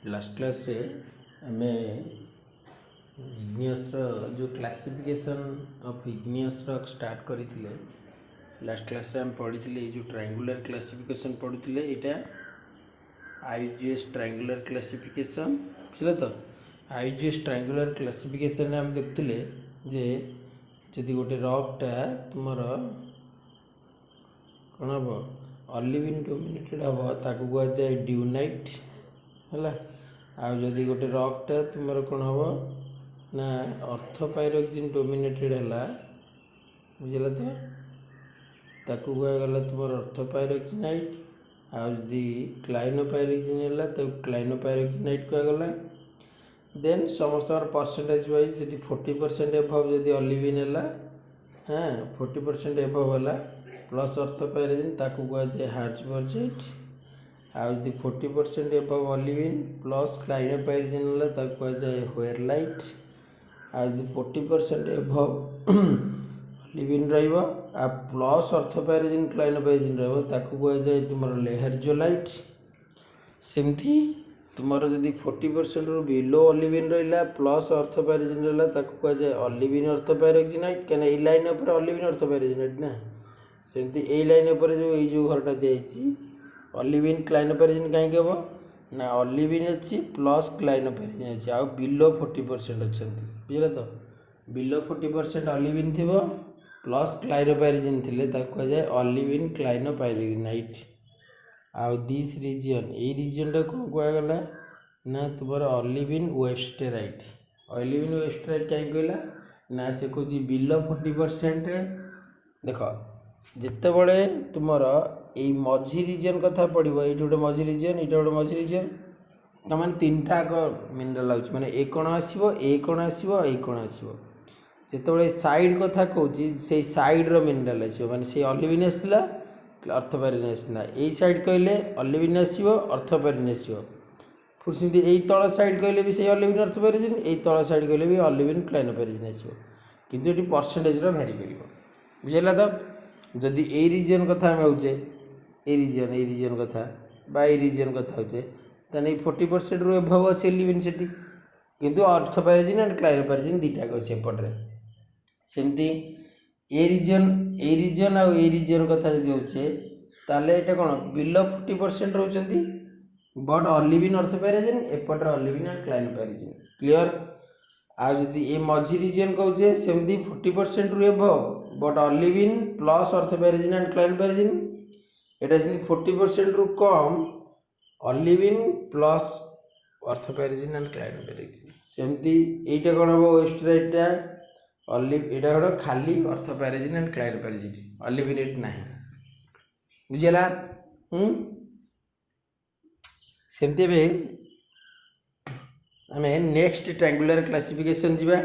Last class रे आमे igneous जो क्लासिफिकेशन ऑफ इग्नियस स्टार्ट करथिले। लास्ट क्लास रे हम पढ़ी जो ट्रायंगुलर क्लासिफिकेशन पढ़ुले यहाँ आईजीएस ट्रायंगुलर क्लासिफिकेशन बुझल। तो आईजीएस ट्रायंगुलर क्लासिफिकेशन आम देखुले जे जदि गोटे रॉकटा तुम कौन हम ऑलिविन डोमिनेटेड हम ताकू कह जाए ड्यूनाइट है। आदि गोटे रॉकटा तुम कौन हम ना ऑर्थोपाइरोक्सिन डोमिनेटेड है बुझल। तो ताकू कहगला तुम ऑर्थोपाइरोक्सिनाइट। आदि क्लाइनोपाइरोक्सिन है तो क्लाइनोपाइरोक्सिनाइट कहगला। देन समस्त परसेंटेज वाइज जब 40% एभव जब ऑलिविन है हाँ 40% एभव है प्लस ऑर्थोपाइरोक्सिन ताकू कह जाए हार्ट्जबर्गाइट। आदि 40% एभव ऑलिविन प्लस क्लाइनोपाइरोक्सिन है ताकू कह जाए व्हेयरलाइट। आदि 40% एभव ऑलिविन रहिबो आ प्लस ऑर्थोपाइरोक्सिन क्लाइनोपाइरोक्सिन रहिबो ताकू कह जाए तुम लेहरजोलाइट। सेमती तुम जदि 40% रु बिलो ऑलिविन रहा प्लस ऑर्थोपाइरोक्सिन रहा ताकू कह जाए ऑलिविन ऑर्थोपाइरोक्सिनाइट। क्या ये लाइन पर ऑलिविन ऑर्थोपाइरोक्सिनाइट ना सेमती ए लाइन पर जो घरटा दिखाई ऑलिविन क्लाइनोपाइरोक्सिन कहीं हम ना ऑलिविन अच्छी प्लस क्लाइनोपाइरोक्सिन अच्छी आ बिलो 40% अच्छा बुझे। तो बिलो 40% ऑलिविन थी प्लस क्लाइनोपाइरोक्सिन थे कह जाए ऑलिविन क्लाइनोपाइरोक्सिनाइट। आउ दिस रीजन ये रीजन टा कौन कहगला ना तुम ऑलिविन वेबस्टेराइट। ऑलिविन वेबस्टेराइट कहीं कहला ना से कौन बिलो 40% देख जिते बड़े तुम ये मझी रीजन कथा पड़ो ये गोटे मझी रीजन ये गोटे मझी रीजन मैंने तीन टाक मिनराल आस मैंने ए कण आसो ए कण आसो ए कण आसो जिते साइड कथा कौच से साइड्र मिनराल आसो मैंने से ऑलिविन आसला ऑर्थोपाइरोक्सिन आसला ये साइड कहले ऑलिविन आसो ऑर्थोपाइरोक्सिन आसो फिर सेमती यही तल साइड कहले भी से ऑलिविन ऑर्थोपाइरोक्सिन यही तल साइड कहले भी ऑलिविन क्लाइनोपाइरोक्सिन आसो किंतु ये परसेंटेज भैरी कर बुझेगा। तो जदि ए रीजन कथा आम होचे ए रीजन कथा बा ए रीजन कथा होचे ताने 40% रु एभव अच्छे ऑलिविन से किंतु ऑर्थोपाइरोक्सिन एंड क्लाइनोपाइरोक्सिन दुटाक अच्छे एपटे सेमती ए रीजन आउ ए रीजन कथा जदि होचे ताले एटा कोन बिलो 40% रहउचंती बट ऑलिविन ऑर्थोपाइरोक्सिन एपटे ऑलिविन एंड क्लाइनोपाइरोक्सिन क्लियर। आ जदि ए मझी रीजन कहूचे सेमती 40% रु एभव but olivine plus orthopyroxene and clinopyroxene एटा सेमती 40% रु कम olivine plus orthopyroxene and clinopyroxene सेमती एटा कोन हो वेबस्टेराइटटा एटा गोटे खाली ऑर्थोपाइरोक्सिन एंड क्लाइनोपाइरोक्सिन ऑलिविन एट नाही बुझेला। सेमती बे आम नेक्स्ट ट्रायंगुलर क्लासिफिकेशन जीवा।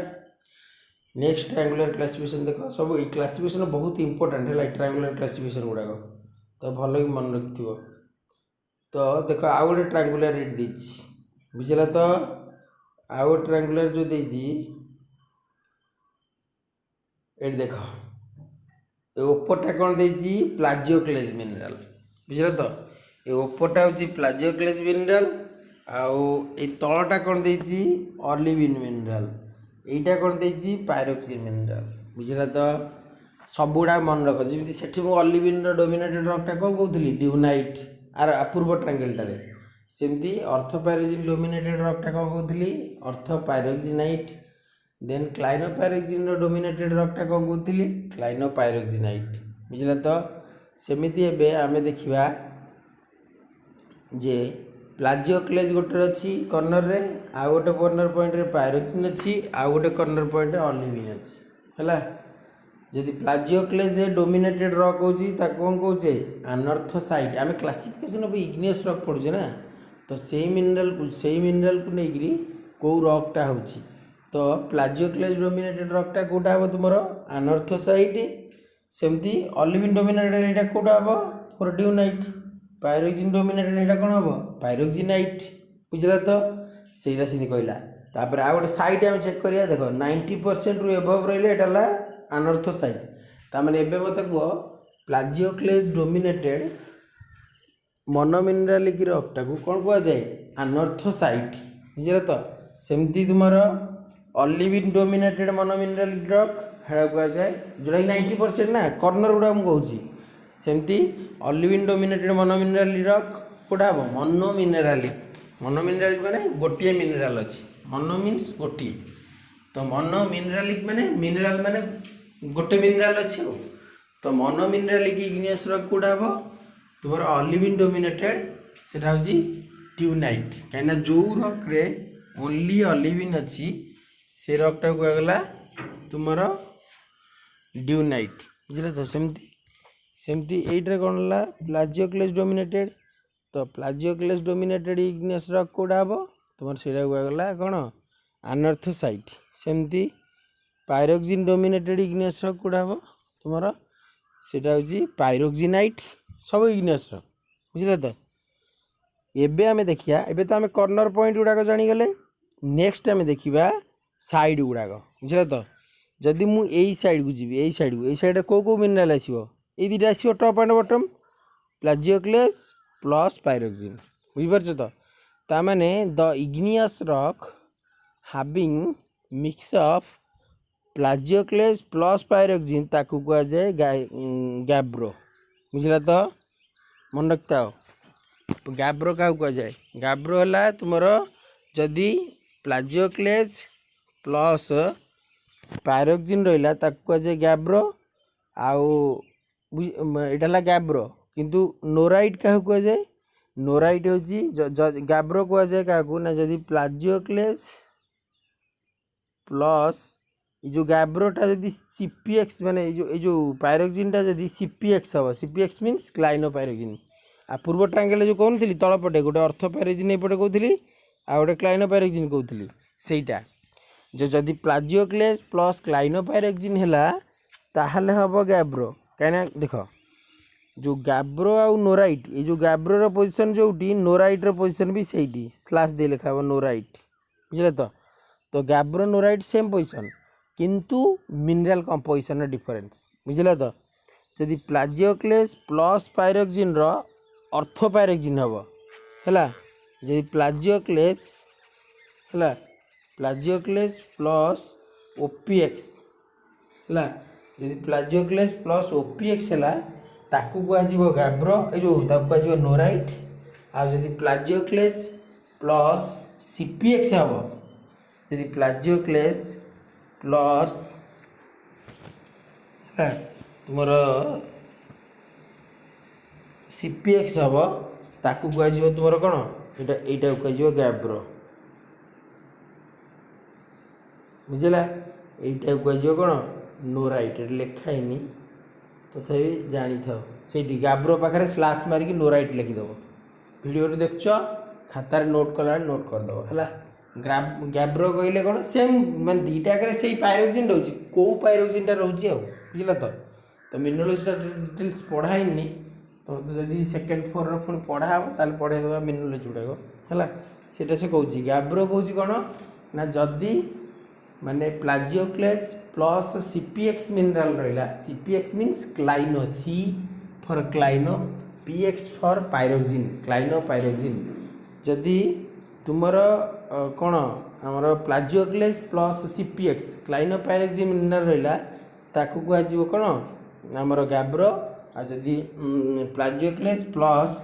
नेक्स्ट ट्रायंगुलर क्लासिफिकेशन देख सब ये क्लासिफिकेशन बहुत इंपोर्टेंट है ट्रायंगुलर क्लासिफिकेशन गुड़ाक तो भल कि मन रखि। तो देख आउ गोटे ट्रायंगुलर ये देती बुझेगा। तो आउ गोटे ट्रायंगुलर जो देती ये देख ओपरटा कौन देती प्लाजियोक्लेज मिनराल बुझल। तो ये ओपरटा हूँ प्लाजियोक्लेज मिनराल आउ ये तलटा कौन देती ऑलिविन मिनराल यहीटा कौन देती पायरोक्सिन मिनराल बुझला। तो सबुड़ा मन रख जमी से ऑलिविन डोमिनेटेड रॉकटा कौन कहती ड्यूनाइट आर पूर्व ट्रायंगलटारे सेमती ऑर्थोपाइरोक्सिन डोमिनेटेड रॉकटा कौन कहती ऑर्थोपाइरोक्सिनाइट। देन क्लाइनोपाइरोक्सिन डोमिनेटेड रॉकटा कौन कहती क्लाइनोपाइरोक्सिनाइट बुझला। तो सेमिति एबे आमे देखिबा जे प्लाजियोक्लेज गोटे अच्छी कर्नर रे आ गोटे कर्नर पॉइंट रे पायरोक्सिन अच्छी आ गोटे कर्नर पॉइंट रे ऑलिविन अच्छी है। जदि प्लाजियोक्लेज डोमिनेटेड रॉक होची ताको कौन कहूचे अनर्थोसाइट। आम क्लासिफिकेशन ऑफ इग्नियस रॉक पढ़ुचे ना तो से मिनराल को लेकरी कौ रॉकटा होची तो प्लाजियोक्लेज डोमिनेटेड रॉकटा कोटा हम तुम अनर्थोसाइट। सेमती ऑलिविन डोमिनेटेड यहाँ कोटा हम तुम ड्यूनाइट। पायरोक्सिन डोमिनेटेड यहाँ कौन हम पायरोक्सिनाइट बुझला। तो सहीटा सी कहला तापर आ गोटे साइट आम चेक करिया देख 90% रु एभव रहा अनर्थोसाइट तार एबे मत कह प्लाजियोक्लेज डोमिनेटेड मनोमिनरालिक रॉकटा को कौन कह जाए अनर्थोसाइट बुझे तो सेमती तुम ऑलिविन डोमिनेटेड मनोमिनरालिक रॉक हेड़ा कह जाए जोटा कि 90% ना कर्नर गुड़ा मुझे सेमती ऑलिविन डोमिनेटेड मनोमिनरालिक रॉक कोटा हम मनोमिनरालिक माने गोटे मिनराल अच्छी मनो मीन्स गोटे तो मनोमिनरालिक माने गोटे मिनराल अच्छी तो मनोमिनरालिक इग्नियस रॉक कोटा हम तुम ऑलिविन डोमिनेटेड से ट्यूनाइट कहीं जो रॉक रे ओनली ऑलिविन अच्छी से रॉकटा कहगला तुम ड्यूनाइट बुझे तो सेमती सेमती एट्रे कौन है प्लाजियोक्लेस डोमिनेटेड तो प्लाजियोक्लेस डोमिनेटेड इग्नियस रॉक कोड़ा हम तुम से कहगला कौन अनर्थोसाइट सेमती पायरोक्सिन डोमिनेटेड इग्नियस रॉक कोड़ा हम तुम से पायरोक्सिनाइट सब इग्नियस रॉक बुझे तो एबे आमे देखिया एबे तो आमे कॉर्नर पॉइंट गुड़ाक जानीगले नेक्स्ट आमे देखिबा साइड गुड़ाक बुझे तो जदि मु एई साइड को जीवी एई साइड को मिनराल आसीबो एई दुटा आसीबो top and bottom plagioclase plus pyroxene बुझी पारछ तो ता माने the igneous rock having mix of plagioclase plus pyroxene ताकू कह जाए गैब्रो बुझला तो मन रखता हो गैब्रो क्या कह जाए गैब्रो है तुम जदि प्लाजियोक्लेस प्लस पायरोक्सिन रहा कह जाए गैब्रो आउ यहाँ गैब्रो किंतु नोराइट क्या कह जाए नोराइट हूँ गैब्रो कह जाए क्या ना जदि प्लाजियोक्लेस प्लस जो गैब्रोटा जदि सीपीएक्स माने जो पायरोक्सिनटा जदि सीपीएक्स हम सीपीएक्स मीन्स क्लाइनोपायरोक्सिन आ पूर्व ट्रायंगल जो कहूनी तलपटे गोटे अर्थोपायरोक्सिन एपटे कहूली आ गोटे क्लाइनोपायरोक्सिन कहूली सेटा जो जदि प्लाजियोक्लेस प्लस क्लाइनोपायरोक्सिन है ताहले हम गैब्रो कहीं देख जो गैब्रो आउ नोराइट ये जो गैब्रोर पोजिशन जोटी नोराइटर पोजिशन भी सही स्लास दे लिखा नोराइट बुझे तो गैब्रो नोराइट सेम पोजिशन किंतु मिनरल कंपोजिशन डिफरेंस बुझे तो जदि प्लाजियोक्लेस प्लस पायरोक्सिन अर्थोपायरोक्सिन हम है जदि प्लाजियोक्लेस है प्लाजियोक्लेस प्लस ओपीएक्स है जदि प्लाजियोक्लेस प्लस ओपीएक्स है ताकू कह गैब्रो जो कह नोराइट आ जदि प्लाजियोक्लेस प्लस सीपीएक्स हम जदि प्लाजियोक्लेस प्लस है तुम सीपीएक्स हम ताकू कह तुम कौन यहाँ कह गैब्रो बुझला यहीटा कह कौन नोराइट लिखाई तथापि जानी था से गैब्रो पाखे स्लास मारिक नोराइट लिखिदेव वीडियो देख खातार नोट कला नोट करदेव है गैब्रो कहले कौन सेम मान दीटा से पायरोक्सिन रोचे कौ पायरोक्सिनटा रोचे बुझल तो मिनरोलॉजी डिटेल्स पढ़ाई तो जदि सेकेंड फोर पुणी पढ़ा हे पढ़ाईदेवा मिनरोलॉजी गुड़ाक है सीटा से कौच गैब्रो कौच कौन ना जदि माने प्लाजियोक्लेस प्लस सीपीएक्स मिनराल रहा CPX means clino C for clino PX for pyroxene clino pyroxene जदि तुमर कौन आमर प्लाजियोक्लेस प्लस सीपीएक्स क्लाइनो पायरोक्सिन मिनराल रहा ताकू कह कौन आमर गैब्रो आ जदि प्लाजियोक्लेस प्लस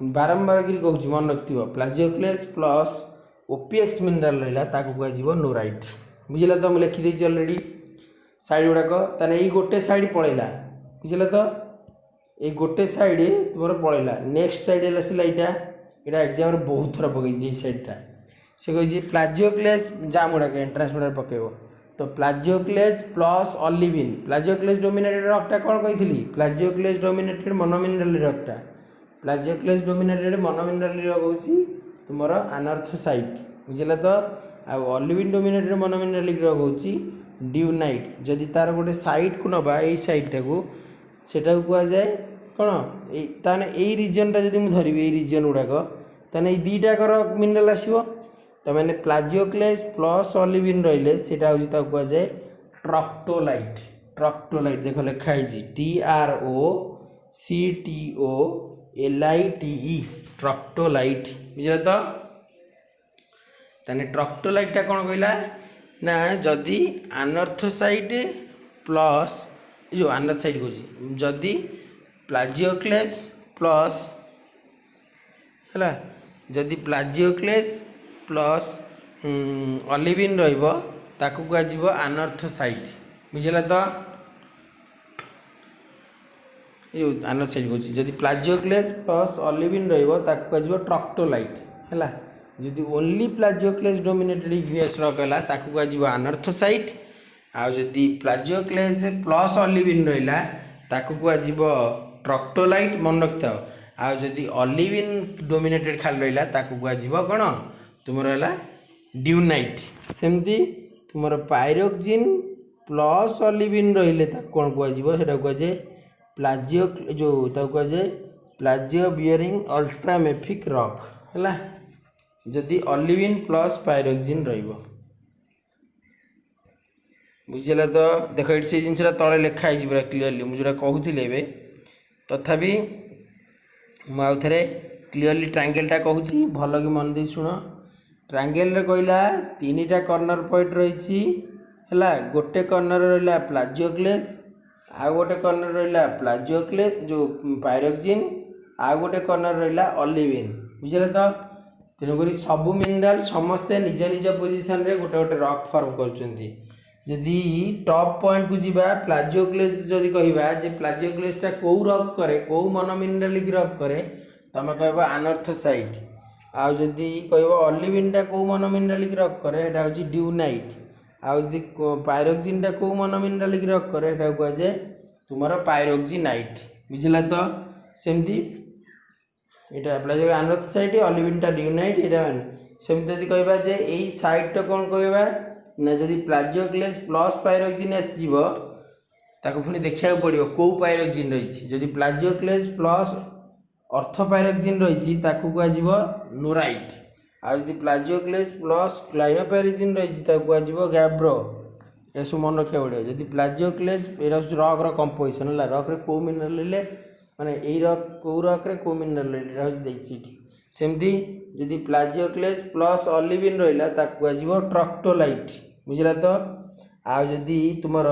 बारंबार कि कहूँ मन रखिथ प्लाजियोक्लेस प्लस ओपीएक्स मिनराल रहा ताकू कह नोराइट बुझे तो मुझे लिखिदे अलरेडी साइड गुड़ाक ताने ये गोटे साइड पलैला बुझे तो ये गोटे साइड तुम पलैला नेक्स्ट साइड आसला यहाँ एग्जाम बहुत थर पकई सैडटा से कही प्लाजियोक्लेस जाम गुड़ाक एंट्रांस गुड़ा पकेब तो प्लाजियोक्लेस प्लस ऑलिविन प्लाजियोक्लेस डोमिनेटेड रॉकटा कौन कही प्लाजियोक्लेस डोमिनेटेड मनोमिनराल रॉकटा प्लाजियोक्लेस डोमिनेटेड मनोमिनराल रॉक हूँ तुम अनर्थोसाइट बुझे तो आ ऑलिविन डोमिनेटेड मनोमिनरालिक रॉक हूँ ड्यूनाइट जदि तार गोटे साइड को नवा यही साइडटा को सेटा कह जाए कौन ताने यही रिजनटा जब मुझे धरबी यही रिजन गुड़ाक ताने ये दुईटाकर मिनराल आसो तो मैंने प्लाजियोक्लेस प्लस ऑलिविन रही से कह जाए ट्रक्टोलाइट देख लिखाई TROCTOLAIT LITE ट्रक्टोलाइट बुझे तो ताने ट्रक्टोलाइटा कौन कहला ना जदि आनर्थोसाइट प्लस जो आनर्थोसाइट कहूँ जदि प्लाजियोक्लेस प्लस है जदि प्लाजियोक्लेस प्लस अलिविन रहिबो ताकू कुहाଯିबो आनर्थोसाइट बुझला तो ये आनर्थोसाइट कहूँ जदि प्लाजियोक्लेस प्लस अलिविन रहिबो ताकू कुहाଯିबो ट्रक्टोलाइट है जदि ओनली प्लाजियोक्लेस डोमिनेटेड इग्नियस रॉक है ताकू कुहाଯିबो आनर्थोसाइट आ जदि प्लाजियोक्लेस प्लस अलिविन रहिला ताकू कुहाଯିबो ट्रक्टोलाइट मन रखिथा आ जदि अलिविन डोमिनेटेड खाली रहिला ताकू कुहाଯିबो कोन तुमर है ड्यूनाइट सेमती तुमर पायरोक्सिन प्लस अलिविन रहिले ताकू कोन कुहाଯିबो सेटा कुहाजे प्लाजियो जो ताकू कुहाजे प्लाजियो बियरिंग अल्ट्रामेफिक रॉक है जदि अलिविन प्लस पायरोक्सिन रहिबो बुझिला तो देख ये से जिनसा तले लिखा है पूरा क्लीयरली मुझे कहूली ए तथापि मुझे क्लीयरली ट्रायंगलटा कहूँ भल कि मन दे शुण ट्रायंगल कहला तीन टा कॉर्नर पॉइंट रही है गोटे कॉर्नर रहा प्लाजियोक्लेस आ गोटे कॉर्नर रहा प्लाजियोक्लेस जो पायरोक्सिन आ गोटे कॉर्नर रहा अलिविन बुझे तो तेणुक सबू मिनराल समस्ते निज निज पोजिशन रे गोटे गोटे रॉक फॉर्म कर जदि टॉप पॉइंट को जीवा प्लाजियोक्लेस जदि कहवा जे प्लाजियोक्लेसटा कौ रॉक करे कौ मन मिनरालिक रॉक करे तुम कह आनर्थोसाइट आ जदि कह अलिविनटा कौ मन मिनरालिक रॉक करे एटा होची ड्यूनाइट आ जदि पायरोक्सिनटा कौ मन मिनरालिक रॉक करे एटा कहुए तुमर पायरोक्सिनाइट बुझला तो सेमती यहाँ प्लाजियो आनर्थोसाइट अलिविनटा ड्यूनाइट यहाँ सेमती यदि कहवा जे यही साइडटा कौन कहवा ना जदि प्लाजियोक्लेस प्लस पायरोक्सिन आसो ताको पुणी देखा पड़ो कौ पायरोक्सिन रही जदि प्लाजियोक्लेस प्लस अर्थोपायरोक्सिन रही कहुआ नोराइट आ जदि प्लाजियोक्लेस प्लस क्लाइनोपायरोक्सिन रही कहुआ गैब्रो ये सब मन रखा पड़ो जदि प्लाजियोक्लेस यहाँ रॉक कंपोजिशन है रॉक रे कौ मिनरल माने यही रॉक कौ रॉक रे कौ मिनरल देखिए सेमती जदि प्लाजियोक्लेस प्लस अलिविन रहा कहुआ ट्रक्टोलाइट बुझला तो आ जदि तुमर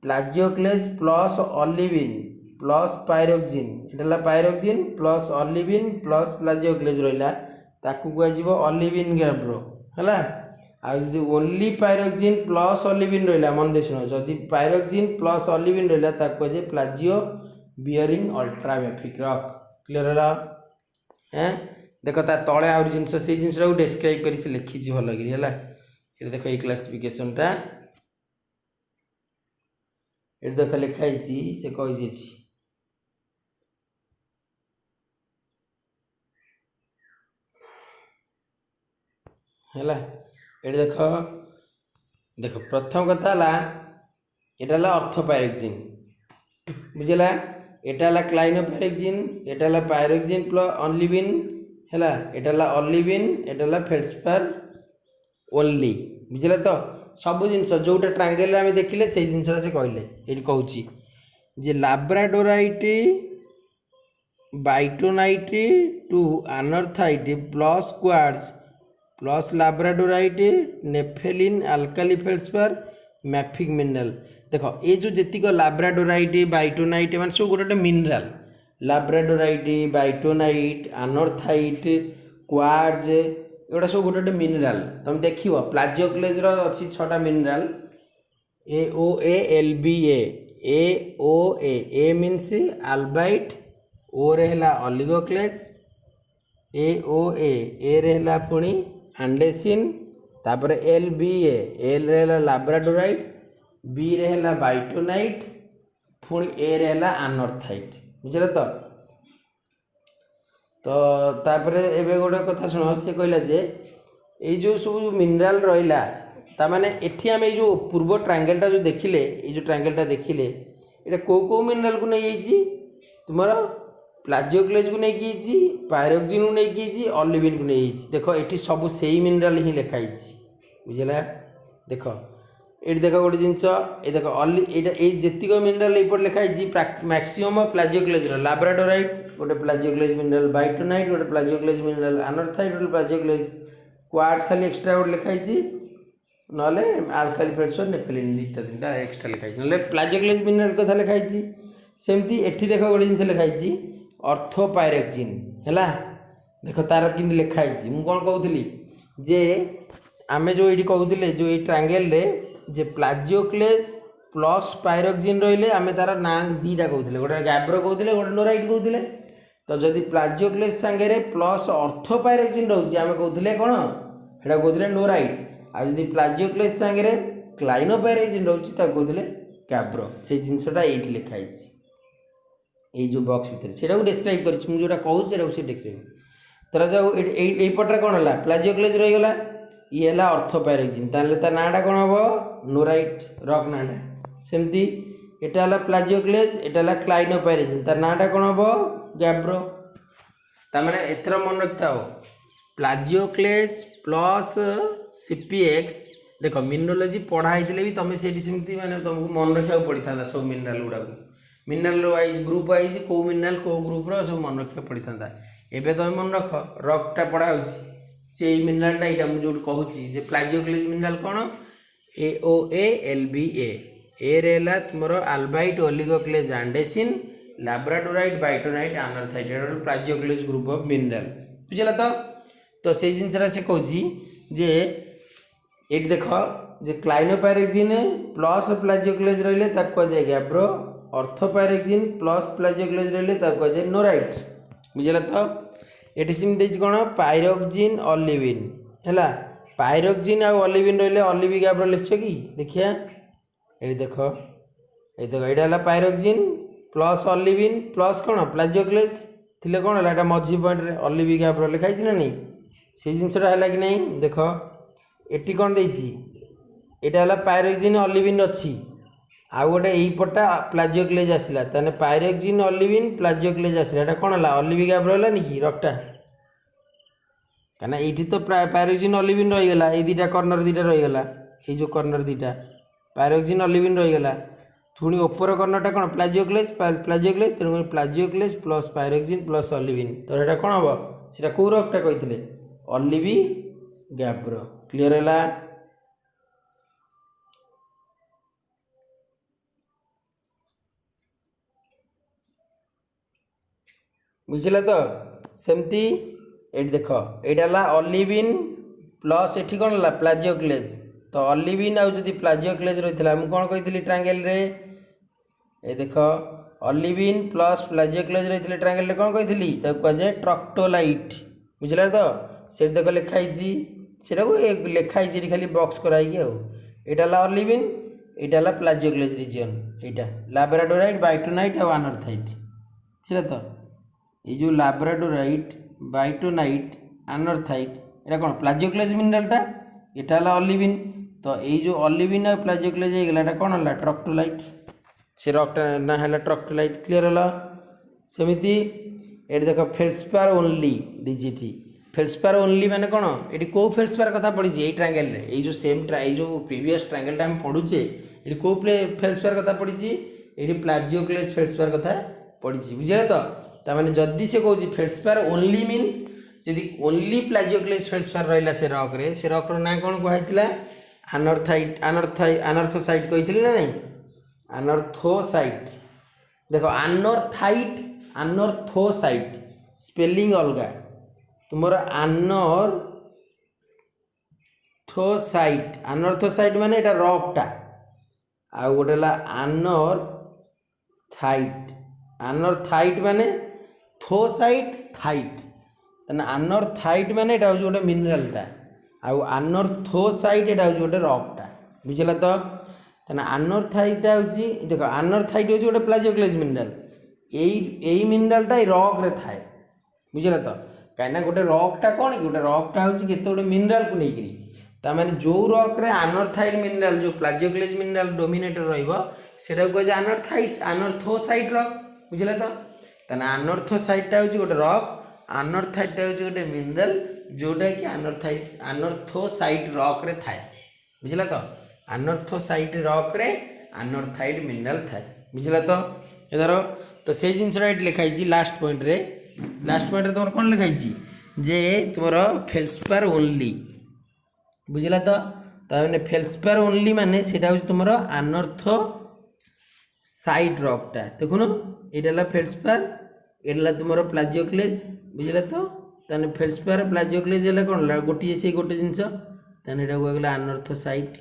प्लाजियोक्लेस प्लस अलिविन प्लस पायरोक्सिन एटा पायरोक्सिन प्लस अलिविन प्लस प्लाजियोक्लेस रहा कहुआ अलिविन गैब्रो है आ जदि ओनली पायरोक्सिन प्लस अलिविन रहा मन दे शुण जदि पायरोक्सिन प्लस अलिविन रहा कहुए प्लाजियो बियरिंग अल्ट्रामेफिक रॉक क्लियर है देख ता तले आ जिनस से जिनस डेस्क्राइब कर लिखी भल है ये देख ये क्लासिफिकेशनटा ये देख लिखाई से कही है ये देख देख प्रथम कथा यहाँ अर्थोपायरोक्सिन बुझला यहाँ क्लाइनोपायरोक्सिन यहाँ पायरोक्सिन प्लस अलिविन है यहाँ अलिविन यहाँ फेल्सपार ओनली बुझे तो सब जिनस जोटा ट्रायंगल आम देखिले से जिनसा से कहले ये कहूँ जे labradorite bytownite to anorthite plus quartz plus labradorite nepheline alkali feldspar mafic mineral देख ये जो जीक लाब्राडोराइट बाइटोनाइट मान सब गोटे मिनराल लाब्राडोराइट बाइटोनाइट आनर्थाइट क्वार्ट्ज एगुड़ा सब गोटे गोटे मिनराल तुम देख प्लाजियोक्लेस अच्छी 6टा मिनराल AOALBA AOA मीन्स आल्बाइट ओ रे है ऑलिगोक्लेस AOA ए रे है पुणी आंडेसिन तापर LBA एल रे है लाब्राडोराइट बी रे है बाइटोनाइट पुणी ए रे है आनर्थाइट बुझे तो तापर एबे गोटे कथा शुण से कहला जे ये जो सब मिनराल रहा ताने एठी आम जो पूर्व ट्रायंगलटा जो देखिले ये जो ट्रायंगलटा देखिले ये कौ कौ मिनराल को नहीं तुम प्लाजियोक्लेस को नहीं पायरोक्सिन को नहीं अलिविन को नहीं देख ये सब से मिनराल ही लिखाई बुझला देख ये देख गोटे जिनस ये देख ये जीक मिनराल ये लिखाई मैक्सीम प्लाजियोक्लेस लाब्राडोराइट गोटे प्लाजियोक्लेज मिनरल, बाइटोनाइट गोटे प्लाजियोक्लेज मिनरल, अनर्थाइट गोटे प्लाजियोक्लेज, क्वार्ट्ज खाली एक्सट्रा गोटे लिखाई नले आल्काइल फेल्डस्पार नेफेलिन दुईटा तीनटा एक्सट्रा लिखाई ना प्लाजियोक्लेज मिनरल कथा लिखाई। सेमती एठी देख गोटे जिनस लिखाई अर्थोपायरेक्जिन है देख तार कि लिखाई मुझे कौन कहूली जे आमे जो ये कहते जो ये ट्रांगेल रे जे प्लाजियोक्लेज प्लस पायरोक्जिन रही आम तार ना दीटा कहते गोटे गैब्रो कहते गोटे नोराइट कहते। तो जदि प्लाजियोक्लेज सांगे प्लस अर्थोपायरोक्जिन रोचे आम कहते कौन सेटा कहते नोराइट। आदि प्लाजियोक्लेज सांगे क्लाइनोपायरोक्जिन रोचे कहते गैब्रो। से जिनसटा ये लिखाई ये जो बॉक्स भितर से डिस्क्राइब कर जोटा कहूँ से डिस्क्राइब तर जाओ यपटे कौन है प्लाजियोक्लेज रहीगला ये है अर्थोपायरोक्जिन ता नाटा कौन हम नोराइट रॉक नाटा। सेमती एटा है प्लाजियोक्लेज एटा है क्लाइनोपायरोक्जिन तार नाटा कौन हम गैब्रो। तार एथर मन रखी था प्लाजियोक्लेज प्लस सीपीएक्स देख मिनरोलोजी पढ़ाई भी तुम से माने तुमको मन रखा पड़ी था सब मिनराल गुड़ा मिनराल वाइज ग्रुप वाइज कौ मिनराल कौ ग्रुप सब मन रखा पड़ी था। एवं तुम मन रख रॉकटा पढ़ा से मिनरालटा यहाँ मुझे जो कहूँ प्लाजियोक्लेज मिनराल कौन AOALBA ए रेला तुम आल्बाइट ओलिगोक्लेज आंडेसिन लैब्राडोराइट बाइटोनाइट अनर्थाइट प्लाजियोक्लेज ग्रुप ऑफ मिनराल बुझला। तो से जिनसा से कहूँ जे ये देख जे क्लाइनोपायरोक्जिन प्लस प्लाजियोक्लेज रही कहुए गैब्रो अर्थोपायरोक्जिन प्लस प्लाजियोक्लेज रही कहुए नोराइट बुझला। तो ये सेमती कौन पायरोक्जिन ऑलिविन है पायरोक्जिन आ ऑलिविन रही ऑलिव गैब्रो लिख कि देखिए ये देख ये है पायरोक्जिन प्लस ऑलिविन प्लस कौन प्लाजियोक्लेज थी कौन है मझी पॉइंट ऑलिव गैब्रो लिखाई ना नहीं से जिनसा है कि नहीं देख ये कौन देटा है पायरोक्जिन ऑलिविन अच्छी आउ गोटे यहीपटा प्लाजियोक्लेज आसला ताने पायरोक्जिन ऑलिविन प्लाजियोक्लेज आसला कौन है ऑलिव गैब्रो है कि रॉकटा कहीं ये तो पायरोक्जिन ऑलिविन रहीगला ये दुटा कर्नर दुटा रहीगला ये जो कर्नर दुटा पायरोक्जिन ऑलिविन रहीगला पुणी ओपर कर्नरटा कौन प्लाजियोक्लेज प्लाजियोक्लेज तेणु प्लाजियोक्लेज प्लस पायरोक्जिन प्लस ऑलिविन तो यहाँ कौन हम से कौ रॉकटा कहते ऑलिव गैब्रो क्लियर है। बुझला। तो सेमती ये देख यहाँ ऑलिविन प्लस ये कौन है प्लाजियोक्लेज तो ऑलिविन आउ जदि प्लाजियोक्लेज रही है मुझे कौन कही ट्रांगेल रे ये देख ऑलिविन प्लस प्लाजियोक्लेज रही ट्रांगेल कौन कही कहुए ट्रक्टोलाइट बुझला। तो से देख लिखाई लिखाई खाली बॉक्स कराई यहाँ ऑलिविन यहाँ प्लाजियोक्लेज रिजन यहाँ लैब्राडोराइट बाइटोनाइट और अनर्थाइट बुझला। तो ये जो लैब्राडोराइट बाइटोनाइट अनर्थाइट यहाँ कौन प्लाजियोक्लेज मिनरालटा यहाँ है ऑलिविन तो ये जो ऑलिविन और प्लाजियोक्लेज होगा कौन है ट्रक्टोलाइट से रॉकटा ना है ट्रक्टोलाइट क्लियर है। सेमती ये देख फेल्सपार ओनली डीजीटी फेल्सपार ओनली माने कौन ये कौ फेल्सपार कथा पड़ी ये ट्रांगेल ये जो सेम ये जो प्रीवियस ट्रांगेलटा हम पढ़ुचे ये कौ फेल्सपार कथा पड़ी ये प्लाजियोक्लेज फेल्सपार कथा पड़ी बुझे। तो ताने जदि से कहूँ फेल्सपार ओनली मीन्स जदि ओनली प्लाजियोक्लेज फेल्सपार रहा से रॉक ना कौन कहला अनर्थाइट अनर्थोसाइट कही ना नहीं अनर्थोसाइट देख अनर्थाइट अनर्थोसाइट स्पेलिंग अलग तुमर अनर्थोसाइट माने एटा रॉकटा आ गोटे अनर्थाइट माने थोसाइट थाइट अनर्थाइट माने एटा हूँ गोटे मिनरालटा आउ अनर्थोसाइट एटा हूँ गोटे रॉकटा बुझला। तो अनर्थाइटा हूँ देख अनर्थाइट हूँ गोटे प्लाजियोक्लेज मिनराल यही मिनरालटा रॉक रे थाए बुझला। तो कहीं गोटे रॉकटा कौन कि गोटे रॉकटा हूँ केते गोटे मिनराल को लेकिरी ताने जो रॉक रे अनर्थाइट मिनराल जो प्लाजियोक्लेज मिनराल डोमिनेटर रहा कहे अनर्थोसाइट रॉक बुझला। तो अनर्थोसाइटा हूँ गोटे रॉक अनर्थाइटा हूँ गोटे मिनराल जोटा कि अनर्थोसाइट रॉक रे थाए बुझला। तो अनर्थोसाइट रॉक रे अनर्थाइट मिनराल थाए बुझला। तो इधर तो से जिनसा लिखाई लास्ट पॉइंट रे लास्ट पार्ट तुम कौन लिखाई जे तुम फेल्सपार ओनली बुझला तो मैंने फेल्सपार ओनली माने सेटा हूँ तुम आनर्थ साइड रॉकटा देखुन ये फेल्सपार ये तुम प्लाजियोक्लेज बुझला तो फेल्सपार प्लाजियोक्लेज है कौन गोटे से गोटे जिनस गला आनर्थ साइड